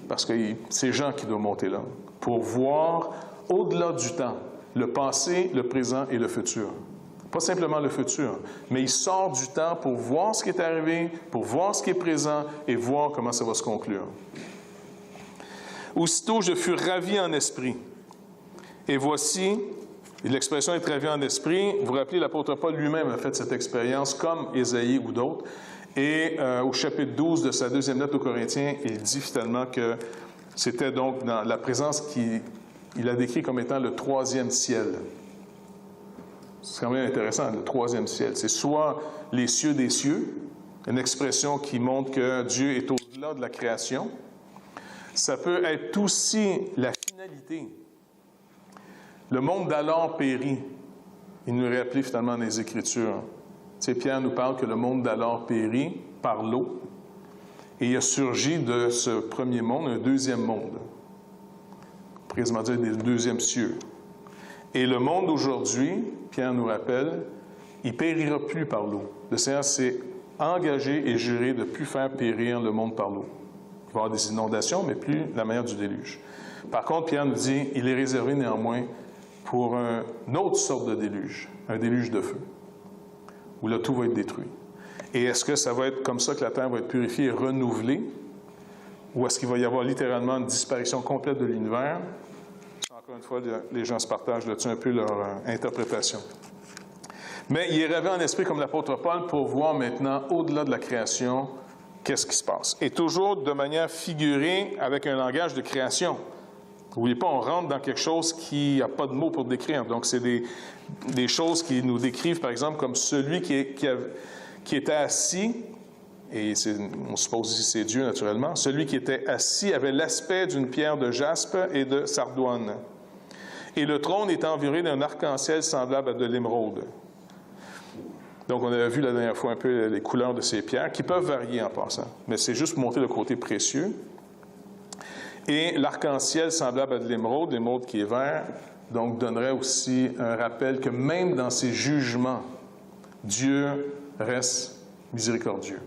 Parce que c'est Jean qui doit monter là, pour voir au-delà du temps, le passé, le présent et le futur. Pas simplement le futur, mais il sort du temps pour voir ce qui est arrivé, pour voir ce qui est présent et voir comment ça va se conclure. Aussitôt, je fus ravi en esprit. Et voici, l'expression être ravi en esprit, vous vous rappelez, l'apôtre Paul lui-même a fait cette expérience, comme Ésaïe ou d'autres. Et au chapitre 12 de sa deuxième lettre aux Corinthiens, il dit finalement que c'était donc dans la présence qu'il a décrit comme étant le troisième ciel. C'est quand même intéressant, le troisième ciel. C'est soit les cieux des cieux, une expression qui montre que Dieu est au-delà de la création. Ça peut être aussi la finalité. Le monde d'alors périt. Il nous rappelait finalement dans les Écritures. Tu sais, Pierre nous parle que le monde d'alors périt par l'eau. Et il a surgi de ce premier monde un deuxième monde. Précisément dire des deuxièmes cieux. Et le monde d'aujourd'hui, Pierre nous rappelle, il ne périra plus par l'eau. Le Seigneur s'est engagé et juré de ne plus faire périr le monde par l'eau. Il va y avoir des inondations, mais plus la manière du déluge. Par contre, Pierre nous dit, il est réservé néanmoins pour une autre sorte de déluge, un déluge de feu, où là, tout va être détruit. Et est-ce que ça va être comme ça que la terre va être purifiée et renouvelée, ou est-ce qu'il va y avoir littéralement une disparition complète de l'univers? Encore une fois, les gens se partagent là-dessus un peu leur interprétation. Mais il est rêvé en esprit comme l'apôtre Paul pour voir maintenant, au-delà de la création, qu'est-ce qui se passe. Et toujours de manière figurée avec un langage de création. N'oubliez pas, on rentre dans quelque chose qui n'a pas de mots pour décrire. Donc, c'est des choses qui nous décrivent, par exemple, comme celui qui était assis, et on suppose ici c'est Dieu, naturellement, celui qui était assis avait l'aspect d'une pierre de jaspe et de sardoine. Et le trône était environné d'un arc-en-ciel semblable à de l'émeraude. Donc, on avait vu la dernière fois un peu les couleurs de ces pierres, qui peuvent varier en passant. Mais c'est juste pour montrer le côté précieux. Et l'arc-en-ciel semblable à de l'émeraude qui est vert, donc donnerait aussi un rappel que même dans ses jugements, Dieu reste miséricordieux.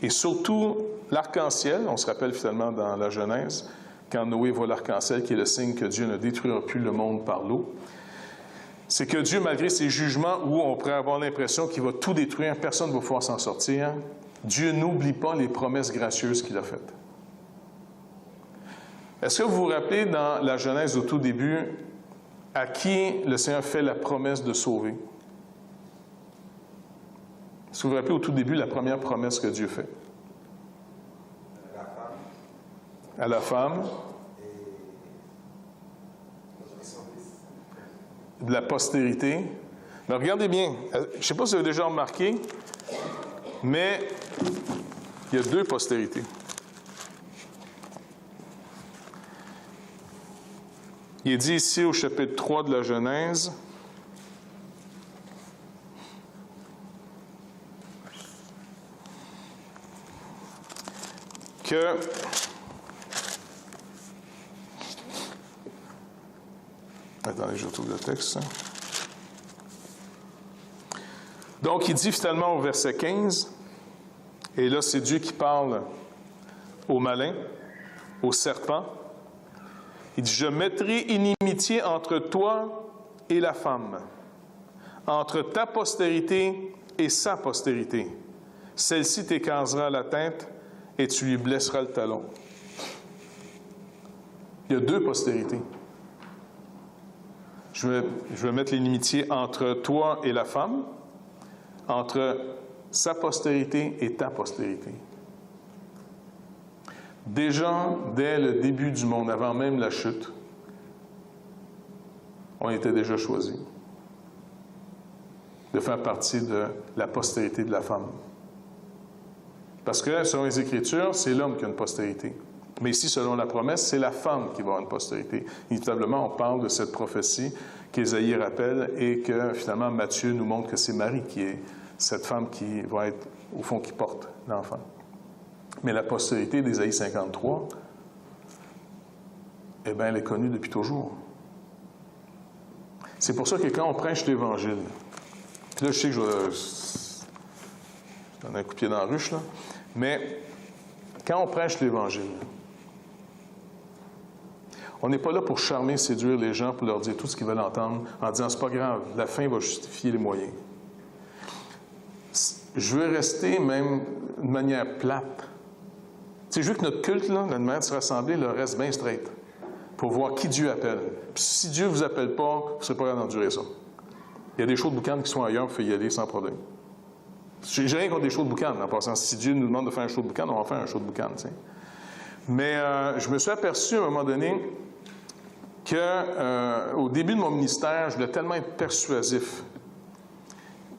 Et surtout, l'arc-en-ciel, on se rappelle finalement dans la Genèse, quand Noé voit l'arc-en-ciel qui est le signe que Dieu ne détruira plus le monde par l'eau, c'est que Dieu, malgré ses jugements où on pourrait avoir l'impression qu'il va tout détruire, personne ne va pouvoir s'en sortir, Dieu n'oublie pas les promesses gracieuses qu'il a faites. Est-ce que vous vous rappelez dans la Genèse au tout début, à qui le Seigneur fait la promesse de sauver? Est-ce que vous vous rappelez au tout début la première promesse que Dieu fait? À la femme. De la postérité. Mais regardez bien, je ne sais pas si vous avez déjà remarqué, mais il y a 2 postérités. Il est dit ici au chapitre 3 de la Genèse que attendez, je retrouve le texte. Donc, il dit finalement au verset 15, et là, c'est Dieu qui parle au malin, au serpent. Il dit, « Je mettrai inimitié entre toi et la femme, entre ta postérité et sa postérité. Celle-ci t'écrasera la tête et tu lui blesseras le talon. » Il y a 2 postérités. Je vais mettre l'inimitié entre toi et la femme, entre sa postérité et ta postérité. Déjà, dès le début du monde, avant même la chute, on était déjà choisi de faire partie de la postérité de la femme. Parce que, selon les Écritures, c'est l'homme qui a une postérité. Mais ici, selon la promesse, c'est la femme qui va avoir une postérité. Inévitablement, on parle de cette prophétie qu'Ésaïe rappelle et que, finalement, Matthieu nous montre que c'est Marie qui est cette femme qui va être, au fond, qui porte l'enfant. Mais la postérité d'Ésaïe 53, eh bien, elle est connue depuis toujours. C'est pour ça que quand on prêche l'Évangile, puis là, je sais que je donne un coup de pied dans la ruche, là, mais quand on prêche l'Évangile, on n'est pas là pour charmer, séduire les gens, pour leur dire tout ce qu'ils veulent entendre, en disant, c'est pas grave, la fin va justifier les moyens. Je veux rester même de manière plate. Tu sais, je veux que notre culte, là, notre manière de se rassembler, là, reste bien straight, pour voir qui Dieu appelle. Puis si Dieu ne vous appelle pas, vous ne serez pas capable d'endurer ça. Il y a des shows de boucan qui sont ailleurs, vous pouvez y aller sans problème. J'ai rien contre des shows de boucan, en passant. Si Dieu nous demande de faire un show de boucan, on va faire un show de boucan, tu sais. Mais je me suis aperçu à un moment donné qu'au début de mon ministère, je voulais tellement être persuasif.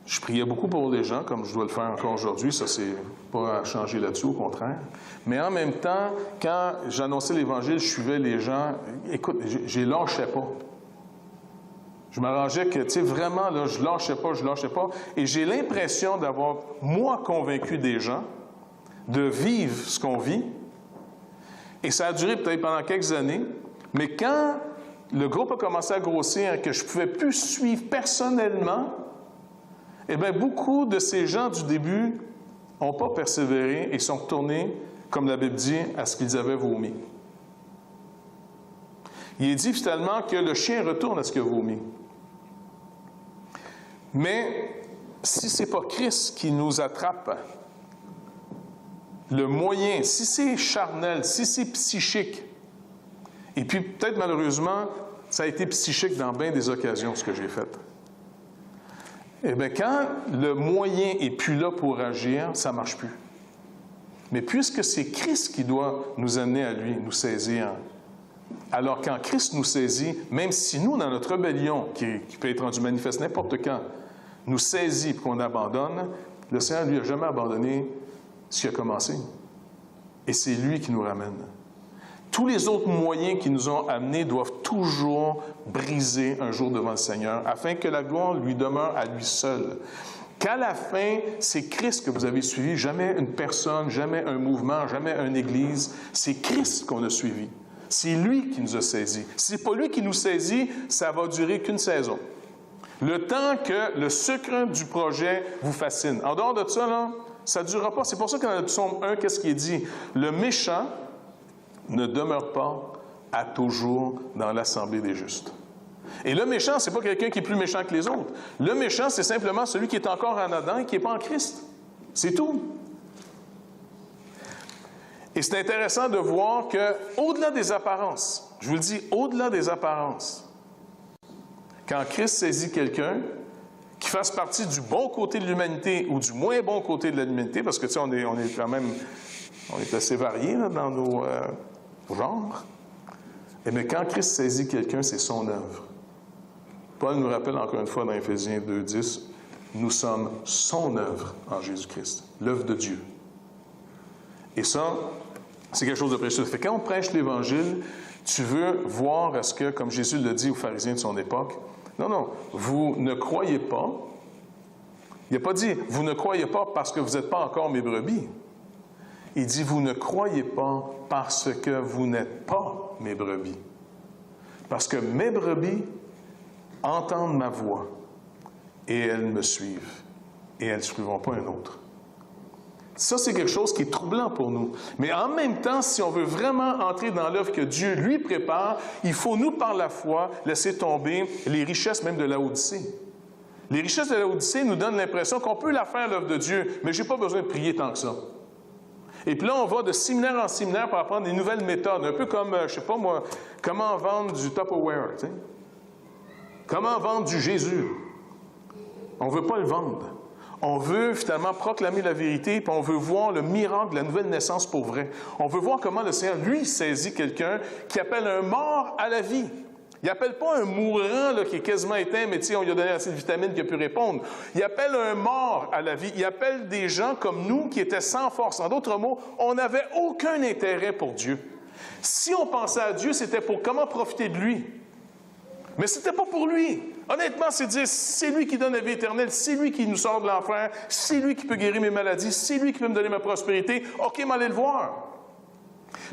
Je priais beaucoup pour les gens, comme je dois le faire encore aujourd'hui. Ça, c'est pas à changer là-dessus, au contraire. Mais en même temps, quand j'annonçais l'Évangile, je suivais les gens. Écoute, je les lâchais pas. Je m'arrangeais que, tu sais, vraiment, là, je lâchais pas. Et j'ai l'impression d'avoir, moi, convaincu des gens de vivre ce qu'on vit. Et ça a duré peut-être pendant quelques années. Mais quand le groupe a commencé à grossir, que je ne pouvais plus suivre personnellement, eh bien, beaucoup de ces gens du début n'ont pas persévéré et sont retournés, comme la Bible dit, à ce qu'ils avaient vomi. Il est dit finalement que le chien retourne à ce qu'il a vomi. Mais si ce n'est pas Christ qui nous attrape, le moyen, si c'est charnel, si c'est psychique, et puis peut-être malheureusement, ça a été psychique dans bien des occasions, ce que j'ai fait. Eh bien, quand le moyen n'est plus là pour agir, ça ne marche plus. Mais puisque c'est Christ qui doit nous amener à lui, nous saisir, alors quand Christ nous saisit, même si nous, dans notre rébellion, qui peut être rendue manifeste n'importe quand, nous saisit et qu'on abandonne, le Seigneur, lui, n'a jamais abandonné ce qui a commencé. Et c'est lui qui nous ramène. Tous les autres moyens qui nous ont amenés doivent toujours briser un jour devant le Seigneur, afin que la gloire lui demeure à lui seul. Qu'à la fin, c'est Christ que vous avez suivi, jamais une personne, jamais un mouvement, jamais une église. C'est Christ qu'on a suivi. C'est lui qui nous a saisis. Si ce n'est pas lui qui nous saisit, ça va durer qu'une saison. Le temps que le sucre du projet vous fascine. En dehors de ça, là, ça ne durera pas. C'est pour ça que dans le psaume 1, qu'est-ce qui est dit? Le méchant ne demeure pas à toujours dans l'assemblée des justes. Et le méchant, ce n'est pas quelqu'un qui est plus méchant que les autres. Le méchant, c'est simplement celui qui est encore en Adam et qui n'est pas en Christ. C'est tout. Et c'est intéressant de voir qu'au-delà des apparences, je vous le dis, au-delà des apparences, quand Christ saisit quelqu'un, qui fasse partie du bon côté de l'humanité ou du moins bon côté de l'humanité, parce que tu sais, on est quand même, on est assez variés là, dans nos genres. Mais quand Christ saisit quelqu'un, c'est son œuvre. Paul nous rappelle encore une fois dans Éphésiens 2:10, nous sommes son œuvre en Jésus-Christ, l'œuvre de Dieu. Et ça, c'est quelque chose de précieux. Fait que quand on prêche l'Évangile, tu veux voir est-ce que, comme Jésus le dit aux pharisiens de son époque, non, vous ne croyez pas. Il n'a pas dit, vous ne croyez pas parce que vous n'êtes pas encore mes brebis. Il dit, vous ne croyez pas parce que vous n'êtes pas mes brebis. Parce que mes brebis entendent ma voix et elles me suivent. Et elles ne suivront pas un autre. Ça, c'est quelque chose qui est troublant pour nous. Mais en même temps, si on veut vraiment entrer dans l'œuvre que Dieu lui prépare, il faut, nous, par la foi, laisser tomber les richesses même de la Odyssée. Les richesses de la Odyssée nous donnent l'impression qu'on peut la faire, l'œuvre de Dieu, mais je n'ai pas besoin de prier tant que ça. Et puis là, on va de séminaire en séminaire pour apprendre des nouvelles méthodes, un peu comme, je ne sais pas moi, comment vendre du Tupperware, tu sais? Comment vendre du Jésus. On ne veut pas le vendre. On veut finalement proclamer la vérité, puis on veut voir le miracle de la nouvelle naissance pour vrai. On veut voir comment le Seigneur, lui, saisit quelqu'un qui appelle un mort à la vie. Il n'appelle pas un mourant là, qui est quasiment éteint, mais on lui a donné assez de vitamines qu'il a pu répondre. Il appelle un mort à la vie. Il appelle des gens comme nous qui étaient sans force. En d'autres mots, on n'avait aucun intérêt pour Dieu. Si on pensait à Dieu, c'était pour comment profiter de lui. Mais ce n'était pas pour lui. Honnêtement, c'est dire, c'est lui qui donne la vie éternelle, c'est lui qui nous sort de l'enfer, c'est lui qui peut guérir mes maladies, c'est lui qui peut me donner ma prospérité. OK, m'allez le voir.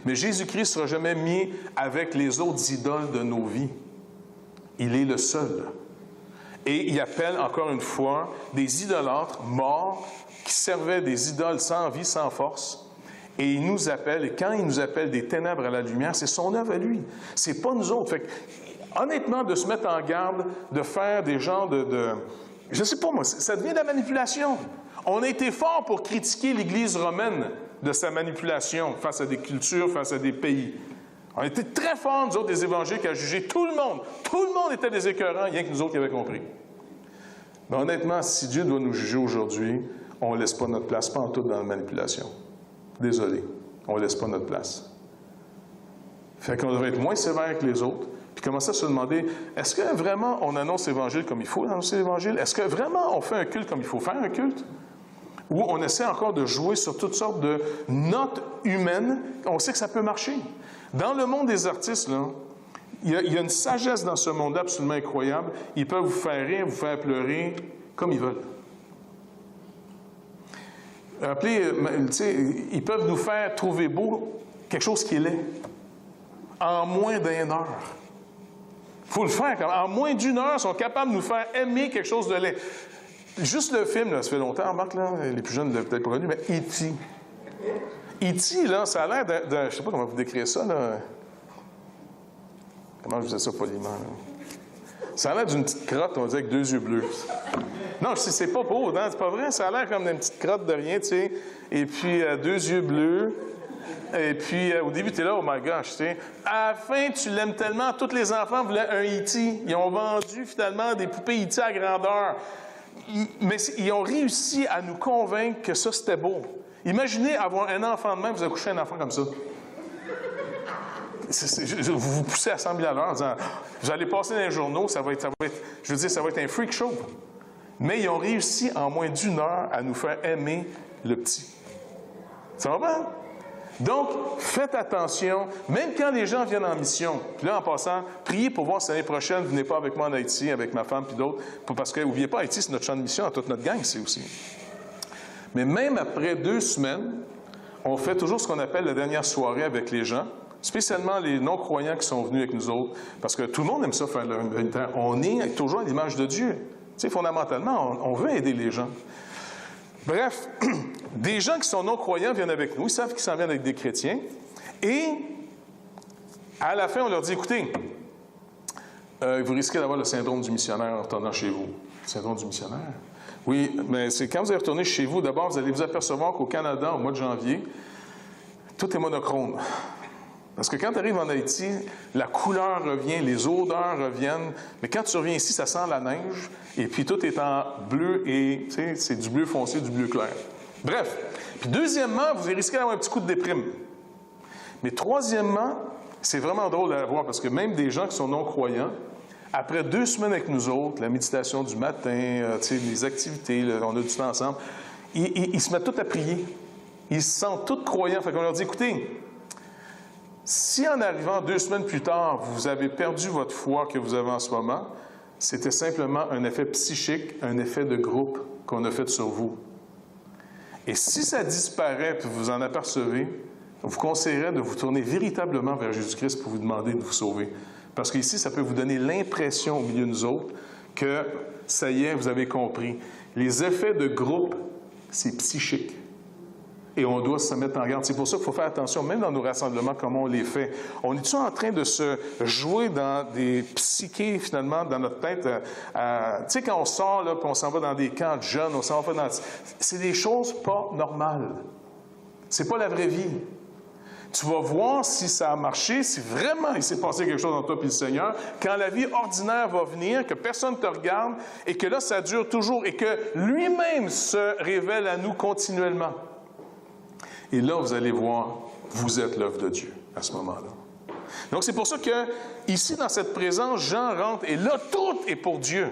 Mais Jésus-Christ ne sera jamais mis avec les autres idoles de nos vies. Il est le seul. Et il appelle, encore une fois, des idolâtres morts qui servaient des idoles sans vie, sans force. Et il nous appelle, et quand il nous appelle des ténèbres à la lumière, c'est son œuvre à lui. C'est pas nous autres. Fait que, honnêtement, de se mettre en garde, de faire des genres je ne sais pas moi, ça devient de la manipulation. On a été fort pour critiquer l'Église romaine de sa manipulation face à des cultures, face à des pays. On a été très forts, nous autres, des évangéliques, à juger tout le monde. Tout le monde était des écœurants, rien que nous autres qui avaient compris. Mais honnêtement, si Dieu doit nous juger aujourd'hui, on ne laisse pas notre place, pas en tout dans la manipulation. Désolé, on ne laisse pas notre place. Fait qu'on devrait être moins sévère que les autres, puis commencer à se demander, est-ce que vraiment on annonce l'Évangile comme il faut annoncer l'Évangile? Est-ce que vraiment on fait un culte comme il faut faire un culte? Ou on essaie encore de jouer sur toutes sortes de notes humaines? On sait que ça peut marcher. Dans le monde des artistes, là, il y a une sagesse dans ce monde absolument incroyable. Ils peuvent vous faire rire, vous faire pleurer, comme ils veulent. Rappelez, ils peuvent nous faire trouver beau quelque chose qui est laid. En moins d'1 heure. Il faut le faire. En moins d'1 heure, ils sont capables de nous faire aimer quelque chose de laid. Juste le film, là, ça fait longtemps, Marc, là, les plus jeunes ne l'ont peut-être pas connu, mais E.T. E.T., là, ça a l'air je ne sais pas comment vous décrire ça, là. Comment je disais ça poliment, là? Ça a l'air d'une petite crotte, on dirait, avec 2 yeux bleus. Non, c'est pas beau, non, c'est pas vrai. Ça a l'air comme une petite crotte de rien, tu sais. Et puis, 2 yeux bleus. Et puis, au début, tu es là, oh my gosh, tu sais. À la fin, tu l'aimes tellement. Tous les enfants voulaient un E.T. Ils ont vendu, finalement, des poupées E.T. à grandeur. Mais ils ont réussi à nous convaincre que ça, c'était beau. Imaginez avoir un enfant de même, vous accouchez un enfant comme ça. Vous vous poussez à 100 000 à l'heure en disant, vous allez passer dans les journaux, ça va être, je veux dire, ça va être un freak show. Mais ils ont réussi en moins d'1 heure à nous faire aimer le petit. Ça va bien? Donc, faites attention, même quand les gens viennent en mission. Puis là, en passant, priez pour voir si l'année prochaine, vous venez pas avec moi en Haïti, avec ma femme puis d'autres, parce que, n'oubliez pas, Haïti, c'est notre champ de mission à toute notre gang ici aussi. Mais même après 2 semaines, on fait toujours ce qu'on appelle la dernière soirée avec les gens, spécialement les non-croyants qui sont venus avec nous autres, parce que tout le monde aime ça faire le même temps. On est toujours à l'image de Dieu. Tu sais, fondamentalement, on veut aider les gens. Bref, des gens qui sont non-croyants viennent avec nous, ils savent qu'ils s'en viennent avec des chrétiens, et à la fin, on leur dit, écoutez, vous risquez d'avoir le syndrome du missionnaire en retournant chez vous. Le syndrome du missionnaire? Oui, mais c'est quand vous allez retourner chez vous, d'abord, vous allez vous apercevoir qu'au Canada, au mois de janvier, tout est monochrome. Parce que quand tu arrives en Haïti, la couleur revient, les odeurs reviennent, mais quand tu reviens ici, ça sent la neige, et puis tout est en bleu, et tu sais, c'est du bleu foncé, du bleu clair. Bref. Puis deuxièmement, vous risquez d'avoir un petit coup de déprime. Mais troisièmement, c'est vraiment drôle à voir, parce que même des gens qui sont non-croyants, après 2 semaines avec nous autres, la méditation du matin, les activités, on a du temps ensemble, ils se mettent tous à prier. Ils se sentent tous croyants. Fait qu'on leur dit, écoutez, si en arrivant 2 semaines plus tard, vous avez perdu votre foi que vous avez en ce moment, c'était simplement un effet psychique, un effet de groupe qu'on a fait sur vous. Et si ça disparaît, puis vous en apercevez, vous conseillerais de vous tourner véritablement vers Jésus-Christ pour vous demander de vous sauver. Parce qu'ici, ça peut vous donner l'impression au milieu de nous autres que, ça y est, vous avez compris. Les effets de groupe, c'est psychique. Et on doit se mettre en garde. C'est pour ça qu'il faut faire attention, même dans nos rassemblements, comment on les fait. On est-tu en train de se jouer dans des psychés, finalement, dans notre tête? Tu sais, quand on sort, là, puis on s'en va dans des camps de jeunes, on s'en va dans... C'est des choses pas normales. C'est pas la vraie vie. Tu vas voir si ça a marché, si vraiment il s'est passé quelque chose dans toi et le Seigneur, quand la vie ordinaire va venir, que personne ne te regarde, et que là, ça dure toujours, et que lui-même se révèle à nous continuellement. Et là, vous allez voir, vous êtes l'œuvre de Dieu à ce moment-là. Donc, c'est pour ça que, ici, dans cette présence, Jean rentre, et là, tout est pour Dieu.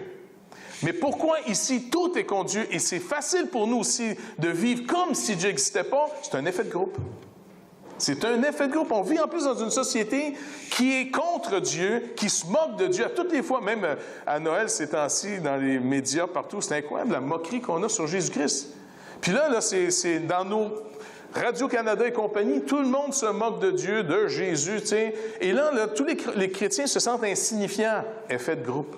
Mais pourquoi ici, tout est contre Dieu? Et c'est facile pour nous aussi de vivre comme si Dieu n'existait pas. C'est un effet de groupe. C'est un effet de groupe. On vit en plus dans une société qui est contre Dieu, qui se moque de Dieu à toutes les fois, même à Noël ces temps-ci, dans les médias, partout. C'est incroyable la moquerie qu'on a sur Jésus-Christ. Puis là, c'est dans nos Radio-Canada et compagnie, tout le monde se moque de Dieu, de Jésus, tu sais. Et là, tous les chrétiens se sentent insignifiants. Effet de groupe.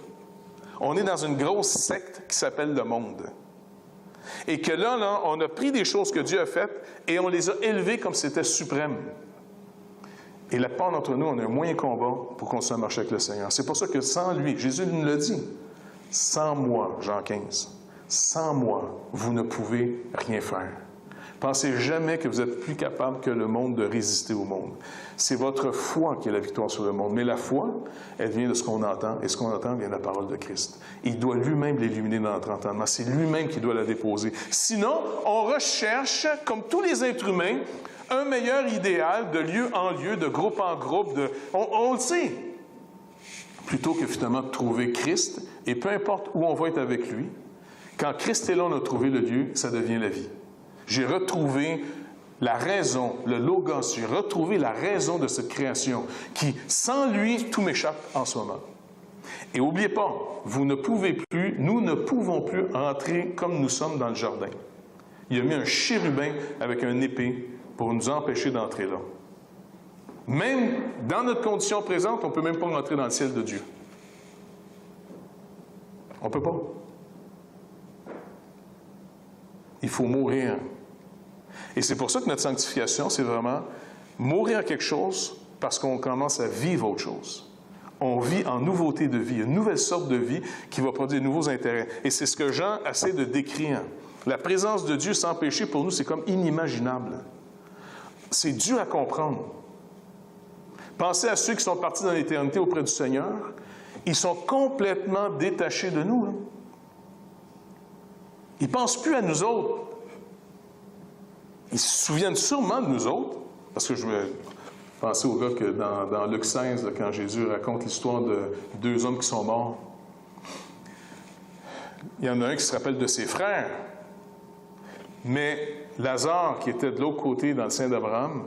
On est dans une grosse secte qui s'appelle le monde. Et que là, on a pris des choses que Dieu a faites et on les a élevées comme si c'était suprême. Et la part d'entre nous, on a un moyen combat pour continuer à marcher avec le Seigneur. C'est pour ça que sans lui, Jésus nous l'a dit, sans moi, Jean 15, sans moi, vous ne pouvez rien faire. Pensez jamais que vous êtes plus capable que le monde de résister au monde. C'est votre foi qui est la victoire sur le monde. Mais la foi, elle vient de ce qu'on entend, et ce qu'on entend vient de la parole de Christ. Il doit lui-même l'illuminer dans notre entendement. C'est lui-même qui doit la déposer. Sinon, on recherche, comme tous les êtres humains, un meilleur idéal de lieu en lieu, de groupe en groupe. On le sait. Plutôt que finalement de trouver Christ, et peu importe où on va être avec lui, quand Christ est là, on a trouvé le lieu, ça devient la vie. J'ai retrouvé la raison, le logos, j'ai retrouvé la raison de cette création qui, sans lui, tout m'échappe en ce moment. Et n'oubliez pas, vous ne pouvez plus, nous ne pouvons plus entrer comme nous sommes dans le jardin. Il a mis un chérubin avec une épée pour nous empêcher d'entrer là. Même dans notre condition présente, on ne peut même pas rentrer dans le ciel de Dieu. On ne peut pas. Il faut mourir. Et c'est pour ça que notre sanctification, c'est vraiment mourir à quelque chose parce qu'on commence à vivre autre chose. On vit en nouveauté de vie, une nouvelle sorte de vie qui va produire de nouveaux intérêts. Et c'est ce que Jean essaie de décrire. La présence de Dieu sans péché, pour nous, c'est comme inimaginable. C'est dur à comprendre. Pensez à ceux qui sont partis dans l'éternité auprès du Seigneur. Ils sont complètement détachés de nous. Hein? Ils ne pensent plus à nous autres. Ils se souviennent sûrement de nous autres, parce que je vais penser au gars que dans Luc 16, là, quand Jésus raconte l'histoire de 2 hommes qui sont morts. Il y en a un qui se rappelle de ses frères, mais Lazare, qui était de l'autre côté dans le sein d'Abraham,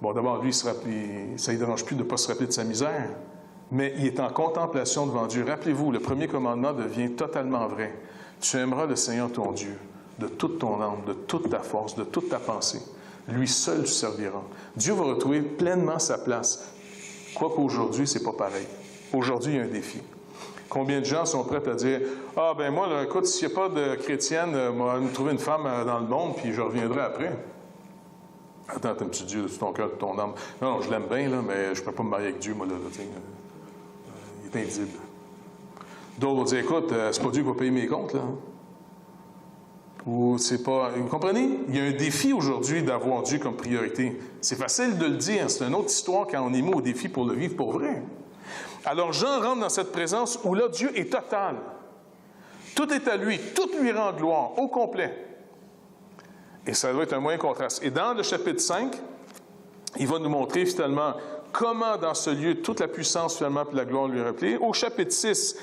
bon, d'abord, lui, ça ne dérange plus de ne pas se rappeler de sa misère, mais il est en contemplation devant Dieu. Rappelez-vous, le premier commandement devient totalement vrai. Tu aimeras le Seigneur ton Dieu de toute ton âme, de toute ta force, de toute ta pensée. Lui seul tu serviras. Dieu va retrouver pleinement sa place. Quoique aujourd'hui, c'est pas pareil. Aujourd'hui, il y a un défi. Combien de gens sont prêts à dire « Ah, ben moi, là, écoute, s'il n'y a pas de chrétienne, moi, me trouver une femme dans le monde, puis je reviendrai après. » Attends, t'aimes-tu Dieu de tout ton cœur, de ton âme? Non, je l'aime bien, là, mais je ne peux pas me marier avec Dieu, moi, là, il est invisible. D'autres vont dire « Écoute, c'est pas Dieu qui va payer mes comptes, là. » Ou c'est pas... Vous comprenez? Il y a un défi aujourd'hui d'avoir Dieu comme priorité. C'est facile de le dire. C'est une autre histoire quand on est mis au défi pour le vivre pour vrai. Alors Jean rentre dans cette présence où là, Dieu est total. Tout est à lui. Tout lui rend gloire, au complet. Et ça doit être un moyen contraste. Et dans le chapitre 5, il va nous montrer finalement comment dans ce lieu toute la puissance finalement et la gloire lui est rappelée. Au chapitre 6,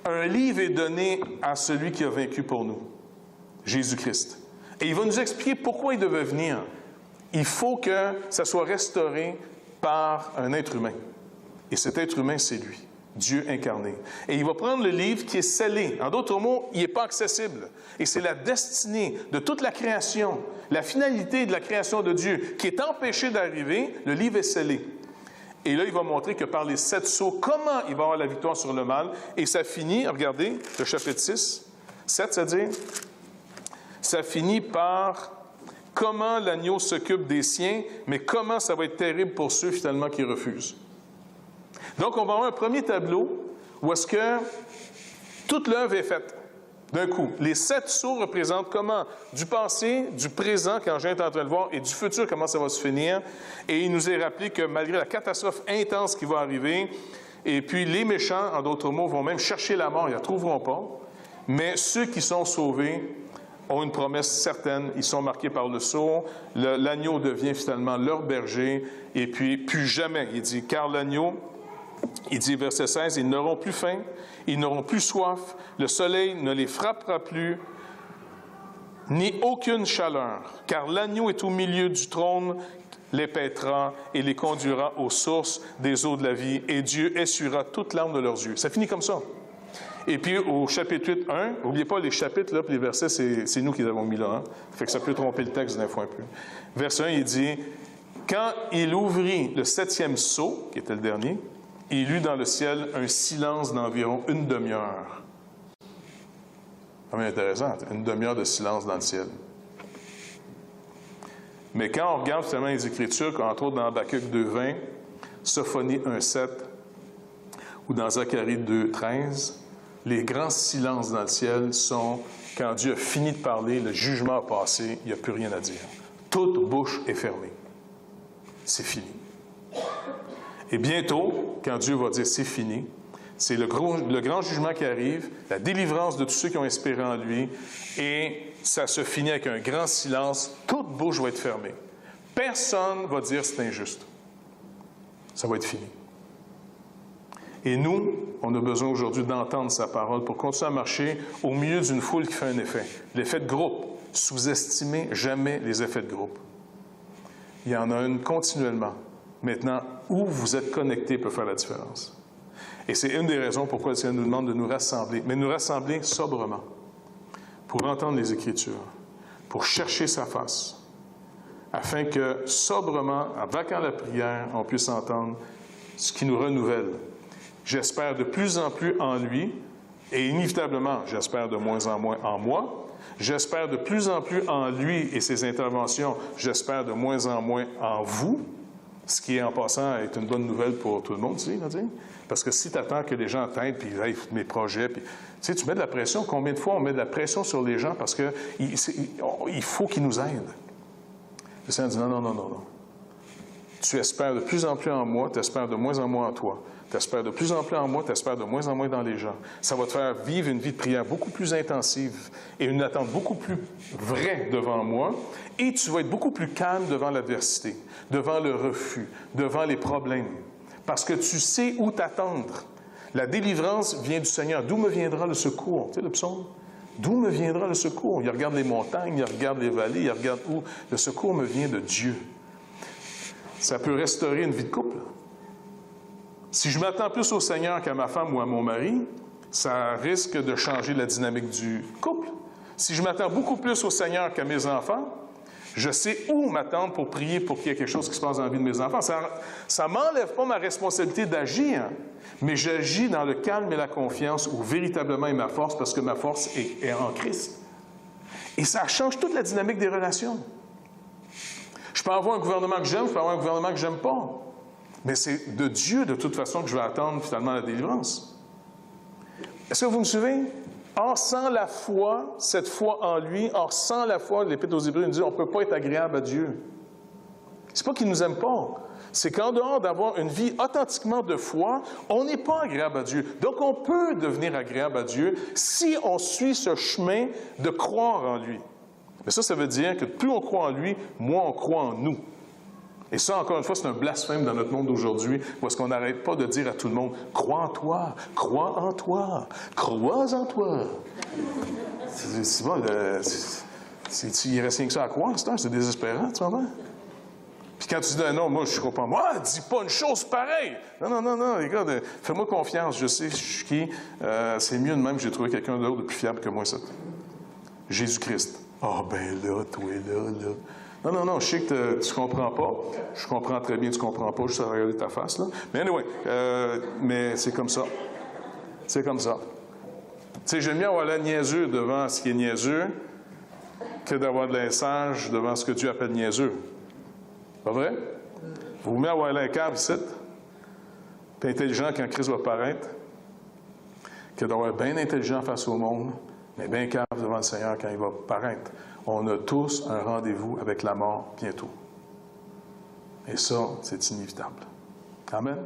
un livre est donné à celui qui a vaincu pour nous, Jésus-Christ. Et il va nous expliquer pourquoi il devait venir. Il faut que ça soit restauré par un être humain. Et cet être humain, c'est lui, Dieu incarné. Et il va prendre le livre qui est scellé. En d'autres mots, il n'est pas accessible. Et c'est la destinée de toute la création, la finalité de la création de Dieu qui est empêchée d'arriver. Le livre est scellé. Et là, il va montrer que par les 7 sceaux, comment il va avoir la victoire sur le mal. Et ça finit, regardez, le chapitre 6, 7, c'est-à-dire, ça finit par comment l'agneau s'occupe des siens, mais comment ça va être terrible pour ceux, finalement, qui refusent. Donc, on va avoir un premier tableau où est-ce que toute l'œuvre est faite d'un coup. Les 7 sceaux représentent comment, du passé, du présent, quand Jean est en train de voir, et du futur, comment ça va se finir. Et il nous est rappelé que malgré la catastrophe intense qui va arriver, et puis les méchants, en d'autres mots, vont même chercher la mort, ils ne la trouveront pas, mais ceux qui sont sauvés ont une promesse certaine, ils sont marqués par le sceau, l'agneau devient finalement leur berger, et puis plus jamais, il dit, car l'agneau, il dit, verset 16, « Ils n'auront plus faim, ils n'auront plus soif, le soleil ne les frappera plus, ni aucune chaleur, car l'agneau est au milieu du trône, les paîtra et les conduira aux sources des eaux de la vie, et Dieu essuiera toute larme de leurs yeux. » Ça finit comme ça. Et puis, au chapitre 8, 1, n'oubliez pas les chapitres, là, puis les versets, c'est nous qui les avons mis là. Hein? Fait que ça peut tromper le texte d'un fois un peu. Verset 1, il dit, « Quand il ouvrit le 7e sceau, qui était le dernier, il lut dans le ciel un silence d'environ une demi-heure. » C'est intéressant, une demi-heure de silence dans le ciel. Mais quand on regarde finalement les Écritures, entre autres dans Habakkuk 2.20, Sophonie 1.7 ou dans Zacharie 2.13, les grands silences dans le ciel sont quand Dieu a fini de parler, le jugement a passé, il n'y a plus rien à dire. Toute bouche est fermée. C'est fini. Et bientôt, quand Dieu va dire c'est fini, c'est le grand jugement qui arrive, la délivrance de tous ceux qui ont espéré en lui, et ça se finit avec un grand silence, toute bouche va être fermée. Personne ne va dire c'est injuste. Ça va être fini. Et nous, on a besoin aujourd'hui d'entendre sa parole pour continuer à marcher au milieu d'une foule qui fait un effet. L'effet de groupe. Sous-estimez jamais les effets de groupe. Il y en a une continuellement. Maintenant, où vous êtes connectés peut faire la différence. Et c'est une des raisons pourquoi le Seigneur nous demande de nous rassembler, mais nous rassembler sobrement, pour entendre les Écritures, pour chercher sa face, afin que sobrement, en vaquant la prière, on puisse entendre ce qui nous renouvelle. J'espère de plus en plus en lui, et inévitablement, j'espère de moins en moins en moi. J'espère de plus en plus en lui et ses interventions. J'espère de moins en moins en vous, ce qui, en passant, est une bonne nouvelle pour tout le monde, tu sais. Parce que si tu attends que les gens t'aident, puis hey, mes projets, puis tu mets de la pression. Combien de fois on met de la pression sur les gens parce qu'il faut qu'ils nous aident? Le Seigneur dit non. Tu espères de plus en plus en moi, tu espères de moins en moins en toi. Tu espères de plus en plus en moi, tu espères de moins en moins dans les gens. Ça va te faire vivre une vie de prière beaucoup plus intensive et une attente beaucoup plus vraie devant moi. Et tu vas être beaucoup plus calme devant l'adversité, devant le refus, devant les problèmes. Parce que tu sais où t'attendre. La délivrance vient du Seigneur. D'où me viendra le secours? Tu sais le psaume? D'où me viendra le secours? Il regarde les montagnes, il regarde les vallées, il regarde où. Le secours me vient de Dieu. Ça peut restaurer une vie de couple. Si je m'attends plus au Seigneur qu'à ma femme ou à mon mari, ça risque de changer la dynamique du couple. Si je m'attends beaucoup plus au Seigneur qu'à mes enfants, je sais où m'attendre pour prier pour qu'il y ait quelque chose qui se passe dans la vie de mes enfants. Ça ne m'enlève pas ma responsabilité d'agir, mais j'agis dans le calme et la confiance où véritablement est ma force, parce que ma force est en Christ. Et ça change toute la dynamique des relations. Je peux avoir un gouvernement que j'aime, je peux avoir un gouvernement que je n'aime pas. Mais c'est de Dieu, de toute façon, que je vais attendre finalement la délivrance. Est-ce que vous me suivez? Or, sans la foi, cette foi en lui, or, sans la foi, l'Épître aux Hébreux nous dit, on ne peut pas être agréable à Dieu. C'est pas qu'il ne nous aime pas. C'est qu'en dehors d'avoir une vie authentiquement de foi, on n'est pas agréable à Dieu. Donc, on peut devenir agréable à Dieu si on suit ce chemin de croire en lui. Mais ça veut dire que plus on croit en lui, moins on croit en nous. Et ça, encore une fois, c'est un blasphème dans notre monde d'aujourd'hui, parce qu'on n'arrête pas de dire à tout le monde, « Crois en toi, crois en toi, crois en toi. » C'est bon, il reste rien que ça à croire, c'est désespérant, tu vois. Puis quand tu dis « Non, moi, je ne crois pas. » « Moi, dis pas une chose pareille. » Non, les gars, fais-moi confiance, je sais, je suis qui. C'est mieux de même, j'ai trouvé quelqu'un d'autre de plus fiable que moi, ça. Jésus-Christ. Ah, ben là, toi, là. Non, je sais que tu comprends pas. Je comprends très bien que tu comprends pas, juste à regarder ta face, là. Mais anyway, mais c'est comme ça. C'est comme ça. Tu sais, j'aime bien avoir l'air niaiseux devant ce qui est niaiseux que d'avoir de l'air sage devant ce que Dieu appelle niaiseux. Pas vrai? Vous mettez à avoir l'air cave ici, puis intelligent quand Christ va paraître, que d'avoir bien intelligent face au monde, mais bien cave devant le Seigneur quand il va paraître. On a tous un rendez-vous avec la mort bientôt. Et ça, c'est inévitable. Amen.